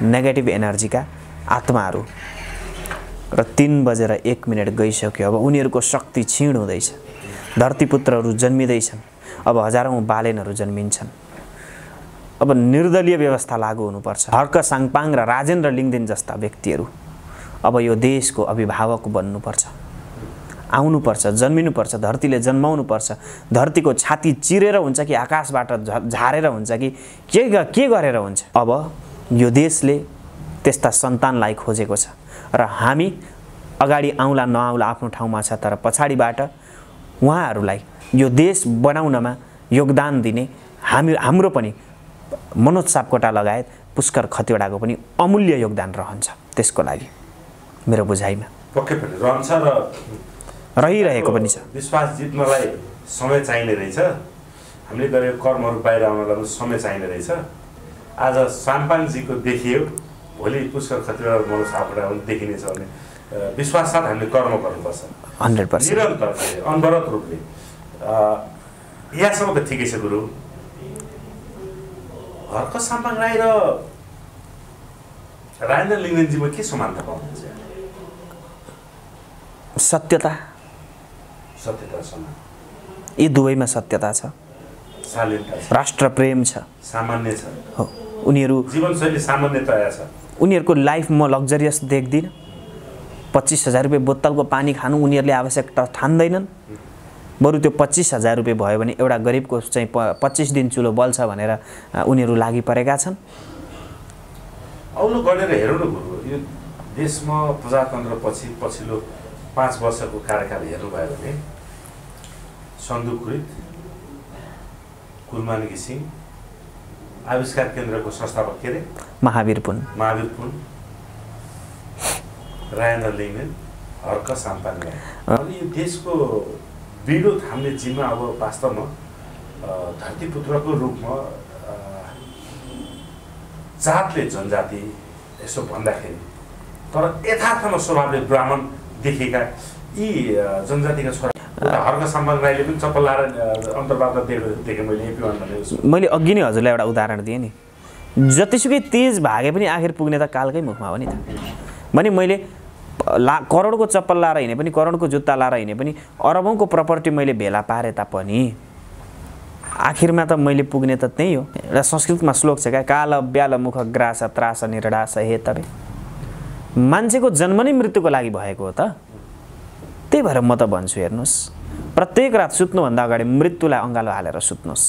नेगेटिभ एनर्जीका आत्माहरू। र 3:01 गइसक्यो। अब उनीहरूको शक्ति क्षीण हुँदैछ। धरतीपुत्रहरू जन्मिँदैछन्। अब हजारौँ बालेनहरू जन्मिन्छन्। अब निर्दलीय व्यवस्था लागू हुनुपर्छ। हर्क साङपाङ र राजेन्द्र लिङदेन जस्ता व्यक्तिहरू अब यो देशको अभिभावक बन्नुपर्छ। आउनुपर्छ, जन्मिनुपर्छ, धरतीले जन्माउनुपर्छ। धरतीको छाती चिरेर हुन्छ कि आकाशबाट झारेर हुन्छ कि के गरेर हुन्छ। अब यो देशले त्यस्ता सन्तानलाई खोजेको छ र हामी अगाडि आउँला नआउला आफ्नो ठाउँमा छ, तर पछाडिबाट उहाँहरूलाई यो देश बनाउनमा योगदान दिने हाम्रो पनि मनोज सापकोटा लगायत पुष्कर खतिवडाको पनि अमूल्य योगदान रहन्छ। त्यसको लागि मेरो बुझाइमा पक्कै पनि रहन्छ र रहिरहेको पनि छ। विश्वास जित्नलाई समय चाहिने रहेछ। हामीले गरेको कर्महरू बाहिर आउनलाई समय चाहिने रहेछ। आज साम्पाङजीको देखियो, भोलि पुष्कर खतिवडा र मनोज सापकोटा पनि देखिनेछ भने विश्वास साथ हामीले कर्म गर्नुपर्छ 100% निरन्तर अनवरत रूपले। यहाँसम्म त ठिकै छ गुरु। हर्क साम्पाङ राई र राजेन्द्र लिङदेनजीमा के समानता पाउनुहुन्छ? सत्यता समान, यी दुवैमा सत्यता छ, शालीनता छ, राष्ट्रप्रेम छ, सामान्य छ। हो उनीहरू जीवनशैली सामान्यता छ। उनीहरूको लाइफ म लग्जरियस देख्दिनँ। 25,000 रुपियाँ बोतलको पानी खानु उनीहरूले आवश्यकता ठान्दैनन्। बरु त्यो 25,000 रुपियाँ भयो भने एउटा गरिबको चाहिँ 25 दिन चुलो बल्छ भनेर उनीहरू लागि परेका छन्। औलो गरेर हेरौँ न गुरु, यो देशमा प्रजातन्त्रपछि पछिल्लो 5 वर्षको कार्यकाल हेर्नुभयो भने सन्दुकृत, कुलमान घिसिङ, आविष्कार केन्द्रको संस्थापक के अरे महावीर पुन, राजेन्द्र लिङदेन, हर्क साम्पाङ राई। अनि यो देशको बिडो थाम्ने जिम्मा अब वास्तवमा धरतीपुत्रको रूपमा जातले जनजाति यसो भन्दाखेरि, तर यथार्थमा स्वभावले ब्राह्मण देखेका यी जनजातिका छोरा हर्क साम्पाङ राईले पनि चप्पल लाएर अन्तर्वार्ता देखेँ मैले अघि नै हजुरलाई एउटा उदाहरण दिएँ नि। जतिसुकै तेज भागे पनि आखिर पुग्ने त कालकै मुखमा हो नि त। भने मैले करोडको चप्पल लाएर हिँडे पनि, करोडको जुत्ता लाएर हिँडे पनि, अरबौँको प्रपर्टी मैले भेला पारे तापनि आखिरमा त मैले पुग्ने त त्यही हो। एउटा संस्कृतमा श्लोक छ क्या, काल ब्याल मुख ग्रास त्रास निर्डास हे तबे। मान्छेको जन्म नै मृत्युको लागि भएको हो त। त्यही भएर म त भन्छु हेर्नुहोस्, प्रत्येक रात सुत्नुभन्दा अगाडि मृत्युलाई अँगालो हालेर सुत्नुहोस्।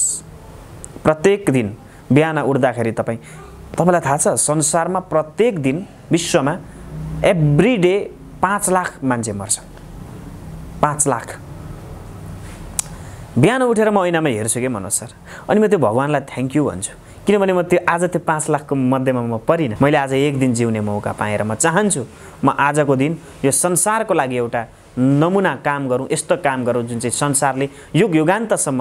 प्रत्येक दिन बिहान उठ्दाखेरि तपाईँलाई थाहा छ संसारमा प्रत्येक दिन विश्वमा एभ्री डे 5 लाख मान्छे मर्छन्। 5 लाख। बिहान उठेर म ऐनामा हेर्छु कि मनोज सर, अनि म त्यो भगवान्लाई थ्याङ्क यू भन्छु, किनभने म आज त्यो 5 लाखको मध्येमा म परिनँ। मैले आज एक दिन जिउने मौका पाएर म चाहन्छु म आजको दिन यो संसारको लागि एउटा नमुना काम गरौँ, यस्तो काम गरौँ जुन चाहिँ संसारले युगान्तसम्म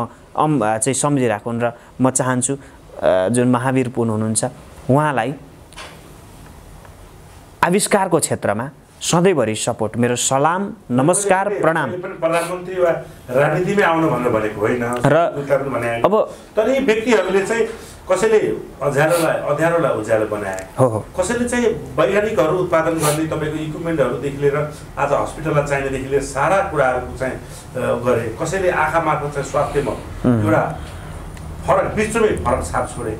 चाहिँ सम्झिराखुन्। र म चाहन्छु जुन महावीर पुन हुनुहुन्छ उहाँलाई आविष्कारको क्षेत्रमा सधैँभरि सपोर्ट, मेरो सलाम, नमस्कार, प्रणाम। प्रधानमन्त्री वा राजनीतिमै आउनु भनेर भनेको होइन र अब तर यी व्यक्तिहरूले चाहिँ कसैले अँध्यारोलाई उज्यालो बनाए, कसैले चाहिँ वैज्ञानिकहरू उत्पादन गर्ने तपाईँको इक्विपमेन्टहरूदेखि लिएर आज हस्पिटललाई चाहिनेदेखि लिएर सारा कुराहरूको चाहिँ गरे, कसैले आँखा मार्फत चाहिँ स्वास्थ्यमा एउटा फरक विश्वमै फरक छाप छोडे।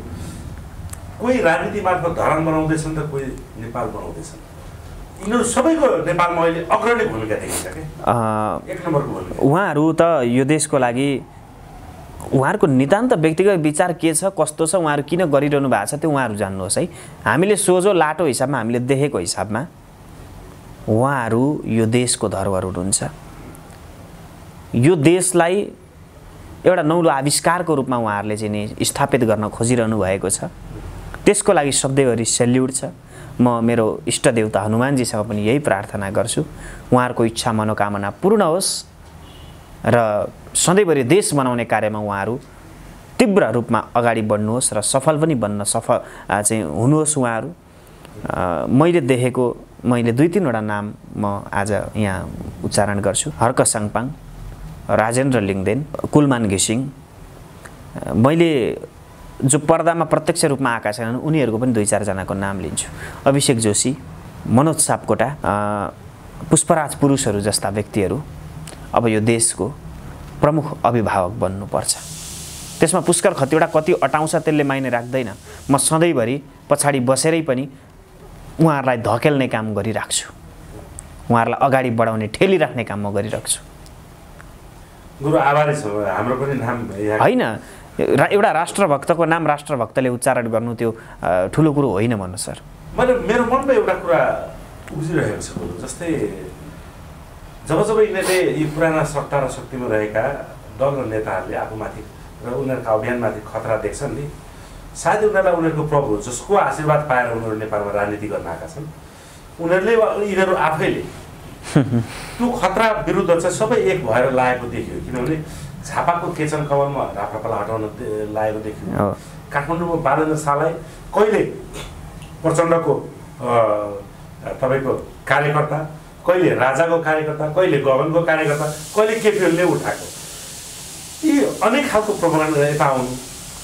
कोही राजनीति मार्फत धरान बनाउँदैछन् त कोही नेपाल बनाउँदैछन्। यिनीहरू सबैको नेपालमा अहिले अग्रणी भूमिका देखिन्छ क्या, 1 नम्बरको भूमिका। उहाँहरू त यो देशको लागि उहाँहरूको नितान्त व्यक्तिगत विचार के छ, कस्तो छ, उहाँहरू किन गरिरहनु भएको छ त्यो उहाँहरू जान्नुहोस् है। हामीले सोझो लाटो हिसाबमा हामीले देखेको हिसाबमा उहाँहरू यो देशको धरोहर हुनुहुन्छ। यो देशलाई एउटा नौलो आविष्कारको रूपमा उहाँहरूले चाहिँ नि स्थापित गर्न खोजिरहनु भएको छ। त्यसको लागि सधैँभरि सेल्युट छ। म मेरो इष्टदेवता हनुमानजीसँग पनि यही प्रार्थना गर्छु, उहाँहरूको इच्छा मनोकामना पूर्ण होस् र सधैँभरि देश बनाउने कार्यमा उहाँहरू तीव्र रूपमा अगाडि बढ्नुहोस् र सफल पनि बन्न चाहिँ हुनुहोस् उहाँहरू। मैले देखेको 2-3वटा नाम म आज यहाँ उच्चारण गर्छु। हर्क साङपाङ, राजेन्द्र लिङदेन, कुलमान घिसिङ। मैले जो पर्दामा प्रत्यक्ष रूपमा आएका छैनन् उनीहरूको पनि 2-4 जनाको नाम लिन्छु। अभिषेक जोशी, मनोज सापकोटा, पुष्पराज पुरुषहरू जस्ता व्यक्तिहरू अब यो देशको प्रमुख अभिभावक बन्नुपर्छ। त्यसमा पुष्कर खतिवडा कति अटाउँछ त्यसले मायने राख्दैन। म सधैँभरि पछाडि बसेरै पनि उहाँहरूलाई धकेल्ने काम गरिराख्छु, उहाँहरूलाई अगाडि बढाउने ठेलिराख्ने काम म गरिराख्छु। गुरु आभारी छ। हाम्रो पनि नाम होइन, एउटा राष्ट्रभक्तको नाम राष्ट्रभक्तले उच्चारण गर्नु त्यो ठुलो कुरो होइन मनु सर। मेरो मनमा एउटा कुरा उब्जिरहेको छ गुरु, जस्तै जब यिनीहरूले यी पुराना सत्ता र शक्तिमा रहेका दल र नेताहरूले आफूमाथि र उनीहरूका अभियानमाथि खतरा देख्छन् नि, सायद उनीहरूलाई उनीहरूको प्रभु जसको आशीर्वाद पाएर उनीहरू नेपालमा राजनीति गर्न आएका छन्, यिनीहरू आफैले त्यो खतरा विरुद्ध चाहिँ सबै एक भएर लागेको देखियो। किनभने झापाको केचन कवलमा राप्रपालाई हटाउन लागेको देखियो। काठमाडौँमा बालेन्द्र शाहलाई कहिले प्रचण्डको तपाईँको कार्यकर्ता, कहिले राजाको कार्यकर्ता, कहिले गगनको कार्यकर्ता, कहिले केपी ओलीले उठाएको, यी अनेक खालको प्रोपागेन्डा यता आउनु।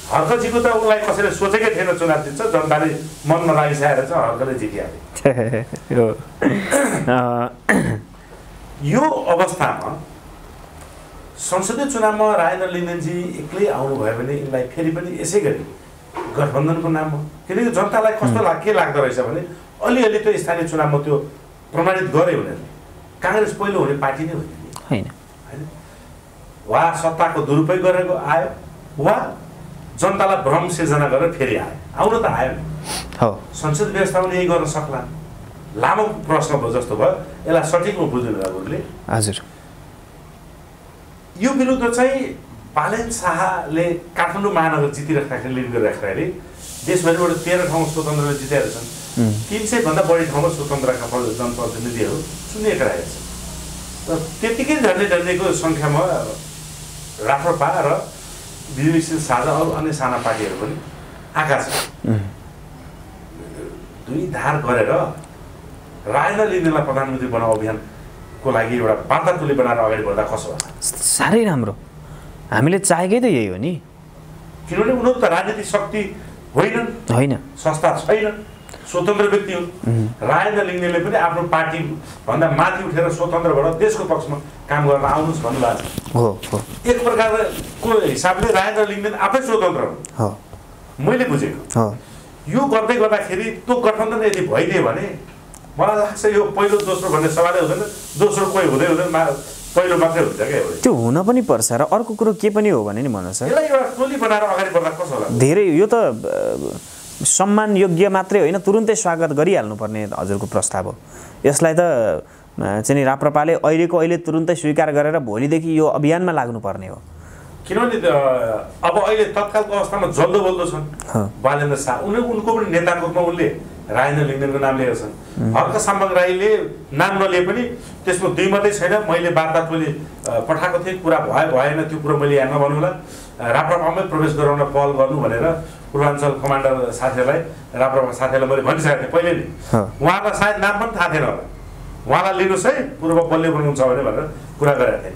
हर्कजीको त उसलाई कसैले सोचेकै थिएन चुनाव जित्छ, जनताले मनमा लागिसकेर चाहिँ हर्कले जितिहाल्यो। यो अवस्थामा संसदीय चुनावमा राजेन्द्र लिङ्गदेनजी एक्लै आउनुभयो भने यिनलाई फेरि पनि यसै गरी गठबन्धनको नाममा, किनकि जनतालाई कस्तो के लाग्दो रहेछ भने अलिअलि त्यो स्थानीय चुनावमा त्यो प्रमाणित गरे उनीहरूले काङ्ग्रेस पहिलो हुने पार्टी नै होइन, वा सत्ताको दुरुपयोग गरेको आयो वा जनतालाई भ्रम सिर्जना गरेर फेरि आयो। आउनु त आयो नि, संसद व्यवस्थापन यही गर्न सक्ला। लामो प्रश्न भयो जस्तो भयो, यसलाई सठिकमा बुझ्नु गुरुले। हजुर, यो विरुद्ध चाहिँ बालेन्द्र शाहले काठमाडौँ महानगर जितिराख्दाखेरि लिड गरिराख्दाखेरि देशभरिबाट 13 ठाउँ स्वतन्त्रले जितेका छन्। 300 भन्दा बढी ठाउँमा स्वतन्त्रका जनप्रतिनिधिहरू चुनिएका रहेका छन् र त्यतिकै झन्डैको सङ्ख्यामा राप्रपा र विवेकशील साझा अरू अन्य साना पार्टीहरू पनि आएका छन्। दुई धार गरेर राजेन्द्र लिङ्गदेनलाई प्रधानमन्त्री बनाऊ अभियानको लागि एउटा वार्ता टोली बनाएर अगाडि बढ्दा कसो होला? साह्रै राम्रो, हामीले चाहेकै त यही हो नि। किनभने उनीहरू त राजनीतिक शक्ति होइन, संस्था छैन, स्वतन्त्र व्यक्ति हुन्। राजेन्द्र लिङ्गदेनले पनि आफ्नो पार्टी भन्दा माथि उठेर स्वतन्त्रबाट देशको पक्षमा काम गर्न आउनुहोस् भन्नुभएको हो। एक प्रकारको हिसाबले राजेन्द्र लिङ्गदेन आफै स्वतन्त्र हो, मैले बुझेको। यो गर्दै गर्दाखेरि त्यो गठबन्धन यदि भइदियो भने मलाई लाग्छ यो पहिलो दोस्रो भन्ने सवालै हुँदैन, दोस्रो कोही हुँदै पहिलो मात्रै हुन्छ क्या। त्यो हुन पनि पर्छ। र अर्को कुरो के पनि हो भने नि भन्नु सर, यसलाई एउटा टोली बनाएर अगाडि बढ्दा कसो होला? धेरै यो त सम्मान योग्य मात्रै होइन, तुरुन्तै स्वागत गरिहाल्नुपर्ने हजुरको प्रस्ताव हो। यसलाई त चाहिँ राप्रपाले अहिले तुरुन्तै स्वीकार गरेर भोलिदेखि यो अभियानमा लाग्नुपर्ने हो। किनभने अब अहिले तत्कालको अवस्थामा जल्दो बोल्दो छन् बालेन्द्र शाह, उनको पनि नेताको रूपमा उनले राजेन्द्र लिङ्गदेनको नाम लिएका छन्। हर्क साम्बाङ राईले नाम नलिए पनि त्यसमा दुई मात्रै छैन, मैले वार्ता टोली पठाएको थिएँ, कुरा भएन, त्यो कुरो मैले यहाँ नभन्नुला, राप्रपामै प्रवेश गराउन पहल गर्नु भनेर पूर्वाञ्चल कमान्डर साथीहरूलाई, राप्रपा साथीहरूलाई मैले भनिसकेको थिएँ पहिले नै। उहाँलाई सायद नाम पनि थाहा थिएन होला, उहाँलाई लिनुहोस् है पूर्व बलियो बनाउनुहुन्छ भने भनेर कुरा गरेका थिएँ।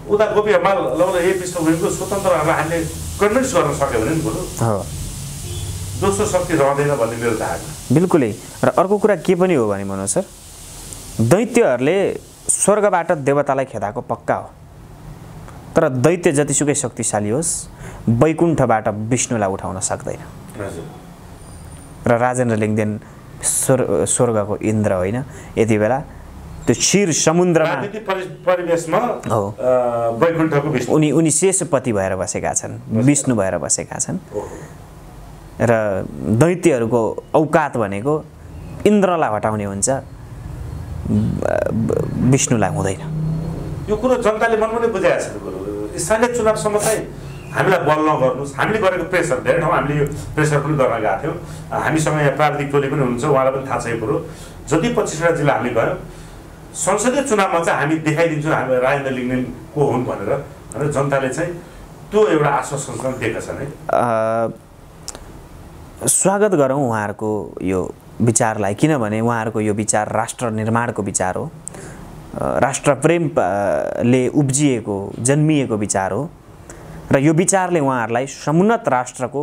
उता गोपी हमाल लगभग यही पृष्ठभूमिको स्वतन्त्रहरूलाई हामीले कन्भिन्स गर्न सक्यो भने नि बरु दोस्रो शक्ति रहँदैन भन्ने मेरो धारणा। बिल्कुलै। र अर्को कुरा के पनि हो भने मनोज सर, दैत्यहरूले स्वर्गबाट देवतालाई खेदाएको पक्का हो, तर दैत्य जतिसुकै शक्तिशाली होस् वैकुण्ठबाट विष्णुलाई उठाउन सक्दैन। र राजेन्द्र लिङ्गदेन स्वर्गको इन्द्र होइन, यति बेला त्यो क्षीर समुद्रमा परिवेशमा वैकुण्ठको विष्णु, उनी शेषपति भएर बसेका छन्, विष्णु भएर बसेका छन्। र दैत्यहरूको औकात भनेको इन्द्रलाई हटाउने हुन्छ, विष्णुलाई हुँदैन। यो कुरो जनताले मनमा नै बुझाएको छ। कुरो स्थानीय चुनावसम्म चाहिँ हामीलाई बल नगर्नुहोस्, हामीले गरेको प्रेसर, धेरै ठाउँ हामीले यो प्रेसर पनि गर्न गएको थियौँ। हामीसँग यहाँ प्राविधिक टोली पनि हुनुहुन्छ, उहाँलाई पनि थाहा छ यो कुरो। जति 25वटा जिल्ला हामीले गयौँ, संसदीय चुनावमा चाहिँ हामी देखाइदिन्छौँ हामी राजेन्द्र लिङ्गदेन को हुन् भनेर जनताले चाहिँ त्यो एउटा आश्वासन दिएका छन् है। स्वागत गरौँ उहाँहरूको यो विचारलाई, किनभने उहाँहरूको यो विचार राष्ट्र निर्माणको विचार हो, राष्ट्रप्रेमले उब्जिएको जन्मिएको विचार हो। र यो विचारले उहाँहरूलाई समुन्नत राष्ट्रको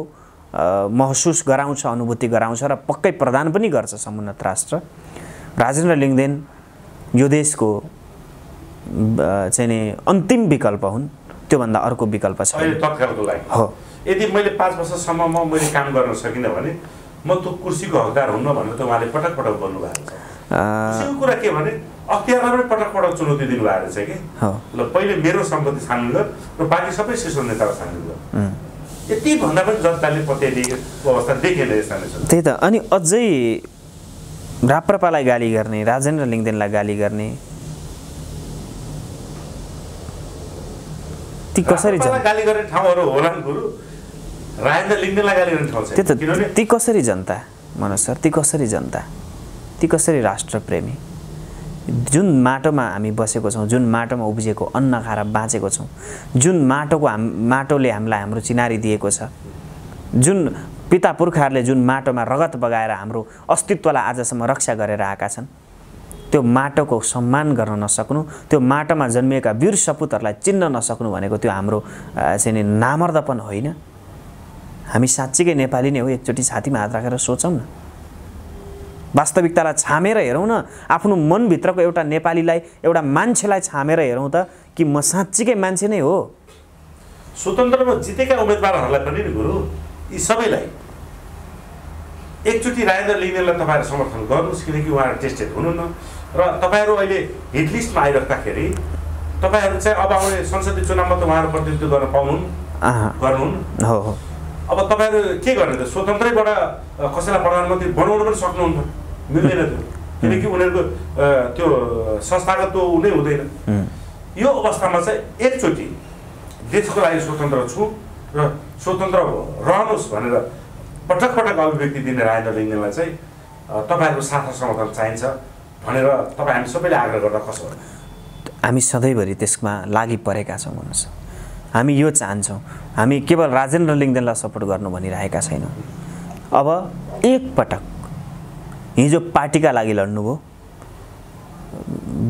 महसुस गराउँछ, अनुभूति गराउँछ र पक्कै प्रदान पनि गर्छ समुन्नत राष्ट्र। राजेन्द्र लिङ्गदेन यो देशको चाहिँ नि अन्तिम विकल्प हुन्, त्योभन्दा अर्को विकल्प छ अहिले तत्कालको लागि हो। यदि मैले 5 वर्षसम्ममा मैले काम गर्न सकिनँ भने म त्यो कुर्सीको हकदार हुन्न भनेर त उहाँले पटक पटक बोल्नुभएको छ। कुर्सीको कुरा के भने अख्तियारलाई पनि पटक पटक चुनौती दिनुभएको रहेछ कि ल पहिले मेरो सम्पत्ति छानबिन गर र बाँकी सबै शीर्ष नेतालाई छानबिन गर। यति भन्दा पनि जनताले पत्याइदिएको अवस्था देखेन यस्ता नै छ। त्यही त। अनि अझै राप्रपालाई गाली गर्ने, राजेन्द्र लिङ्गदेनलाई गाली गर्ने, ती कसरी गाली गर्ने ठाउँहरू होलान् गुरु, राजेन्द्र लिङ्गदेनलाई गाली गर्ने ठाउँ छ। त्यही त। ती कसरी जनता मनोज सर, ती कसरी जनता, ती कसरी राष्ट्रप्रेमी? जुन माटोमा हामी बसेको छौँ, जुन माटोमा उब्जिएको अन्न खाएर बाँचेको छौँ, जुन माटोले हामीलाई हाम्रो चिनारी दिएको छ, जुन पिता पुर्खाहरूले जुन माटोमा रगत बगाएर हाम्रो अस्तित्वलाई आजसम्म रक्षा गरेर आएका छन्, त्यो माटोको सम्मान गर्न नसक्नु, त्यो माटोमा जन्मिएका वीर सपुतहरूलाई चिन्न नसक्नु भनेको त्यो हाम्रो चाहिँ नामर्दपन होइन। हामी साँच्चीकै नेपाली नै हो। एकचोटि छातीमा हात राखेर सोचौँ न, वास्तविकतालाई छामेर हेरौँ न। आफ्नो मनभित्रको एउटा नेपालीलाई, एउटा मान्छेलाई छामेर हेरौँ त कि म साँच्चीकै मान्छे नै हो। स्वतन्त्रमा जितेका उम्मेदवारहरूलाई पनि नि गुरु, यी सबैलाई एकचोटि राजेन्द्र लिङ्गदेनलाई तपाईँहरू समर्थन गर्नुहोस्, किनकि उहाँहरू टेस्टेड हुनुहुन्न र तपाईँहरू अहिले हिट लिस्टमा आइराख्दाखेरि तपाईँहरू चाहिँ अब आउने संसदीय चुनावमा त उहाँहरू प्रतिनिधित्व गर्न गर्नुहुन्न। हो। अब तपाईँहरू के गर्ने त? स्वतन्त्रैबाट कसैलाई प्रधानमन्त्री बनाउन पनि सक्नुहुन्न, मिल्दैन त्यो, किनकि उनीहरूको त्यो संस्थागत त्यो नै हुँदैन। यो अवस्थामा चाहिँ एकचोटि देशको लागि स्वतन्त्र छु र स्वतन्त्र रहनुहोस् भनेर पटक पटक अभिव्यक्ति दिने राजेन्द्र लिङ्गदेनलाई चाहिँ तपाईँहरूको साथ र समर्थन चाहिन्छ भनेर तपाईँ हामी सबैले आग्रह गर्दा कसो हो? हामी सधैँभरि त्यसमा लागि परेका छौँ भन्नुहोस्। हामी यो चाहन्छौँ, हामी केवल राजेन्द्र लिङ्गदेनलाई सपोर्ट गर्नु भनिरहेका छैनौँ। अब एकपटक हिजो पार्टीका लागि लड्नुभयो,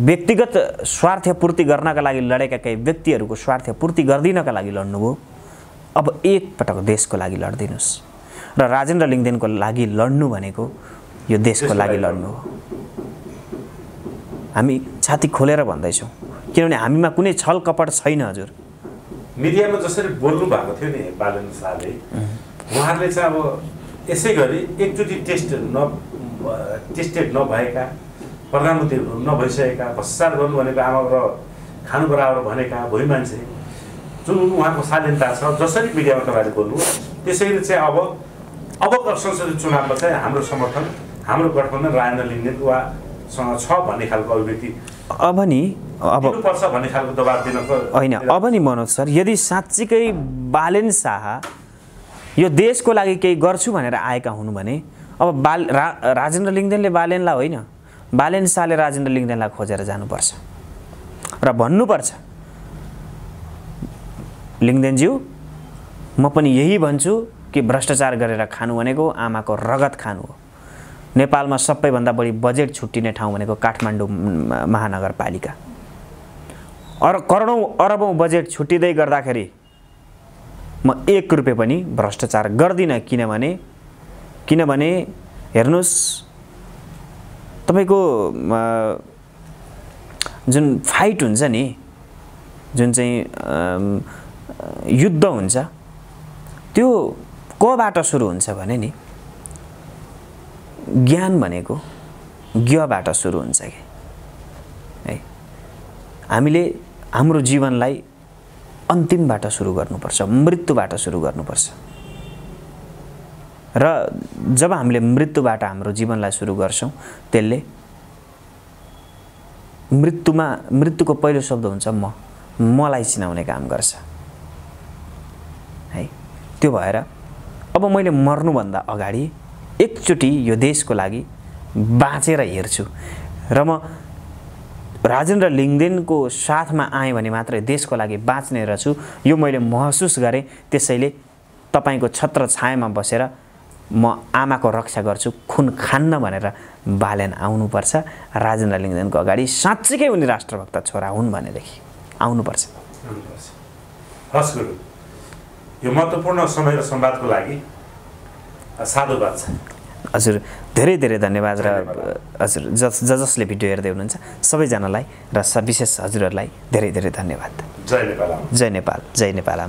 व्यक्तिगत स्वार्थ पूर्ति गर्नका लागि लडेका केही व्यक्तिहरूको स्वार्थ पूर्ति गरिदिनका लागि लड्नुभयो। अब एकपटक देशको लागि लडिदिनुहोस् र राजेन्द्र लिङ्गदेनको लागि लड्नु भनेको यो देशको लागि लड्नु हो। हामी छाती खोलेर भन्दैछौँ, किनभने हामीमा कुनै छल कपट छैन। हजुर मिडियामा जसरी बोल्नु भएको थियो नि बालेन्द्र शाहले, उहाँहरूले चाहिँ अब यसै गरी एकचोटि टेस्टेड नभएका, प्रधानमन्त्री नभइसकेका, भ्रष्टाचार गर्नु भनेको आमा र खानु बराबर भनेका भोइ मान्छे जुन उहाँको शालीनता छ, जसरी मिडियामा तपाईँले बोल्नु त्यसैले चाहिँ अबको संसदीय चुनावमा चाहिँ हाम्रो समर्थन, हाम्रो गठबन्धन राजेन्द्र लिङ्गदेनसँग छ भन्ने खालको अभिव्यक्ति अब पर्छ भन्ने खालको दबाब दिनको होइन। अब नि मनोज सर, यदि साँच्चीकै बालेन शाह यो देशको लागि केही गर्छु भनेर आएका हुनु भने अब राजेन्द्र लिङ्गदेनले बालेनलाई होइन, बालेन शाहले राजेन्द्र लिङ्गदेनलाई खोजेर जानुपर्छ र भन्नुपर्छ, लिङ्गदेनज्यू म पनि यही भन्छु कि भ्रष्टाचार गरेर खानु भनेको आमाको रगत खानु हो। नेपालमा सबैभन्दा बढी बजेट छुट्टिने ठाउँ भनेको काठमाडौँ महानगरपालिका। करोडौँ अरबौँ बजेट छुट्टिँदै गर्दाखेरि म 1 रुपियाँ पनि भ्रष्टाचार गर्दिनँ। किनभने हेर्नुहोस्, तपाईँको जुन फाइट हुन्छ नि, जुन चाहिँ युद्ध हुन्छ, त्यो कबाट सुरु हुन्छ भने नि ज्ञान भनेको ज्ञबाट सुरु हुन्छ कि है। हामीले हाम्रो जीवनलाई अन्तिमबाट सुरु गर्नुपर्छ, मृत्युबाट सुरु गर्नुपर्छ र जब हामीले मृत्युबाट हाम्रो जीवनलाई सुरु गर्छौँ, त्यसले मृत्युको पहिलो शब्द हुन्छ मलाई चिनाउने काम गर्छ है। त्यो भएर अब मैले मर्नुभन्दा अगाडि एकचोटि यो देशको लागि बाँचेर हेर्छु र म राजेन्द्र लिङ्गदेनको साथमा आएँ भने मात्रै देशको लागि बाँच्ने रहेछु, यो मैले महसुस गरेँ। त्यसैले तपाईँको छत्र छायामा बसेर म आमाको रक्षा गर्छु, खुन खान्न भनेर बालेन आउनुपर्छ। राजेन्द्र लिङ्गदेनको अगाडि साँच्चीकै उनी राष्ट्रभक्त छोरा हुन् भनेदेखि आउनुपर्छ। हस् गुरु, यो महत्त्वपूर्ण समय र संवादको लागि साधुवाद छ। हजुर धेरै धेरै धन्यवाद र हजुर जसले भिडियो हेर्दै हुनुहुन्छ सबैजनालाई र विशेष हजुरहरूलाई धेरै धेरै धन्यवाद। जय नेपाल। जय नेपाल। जय नेपाल।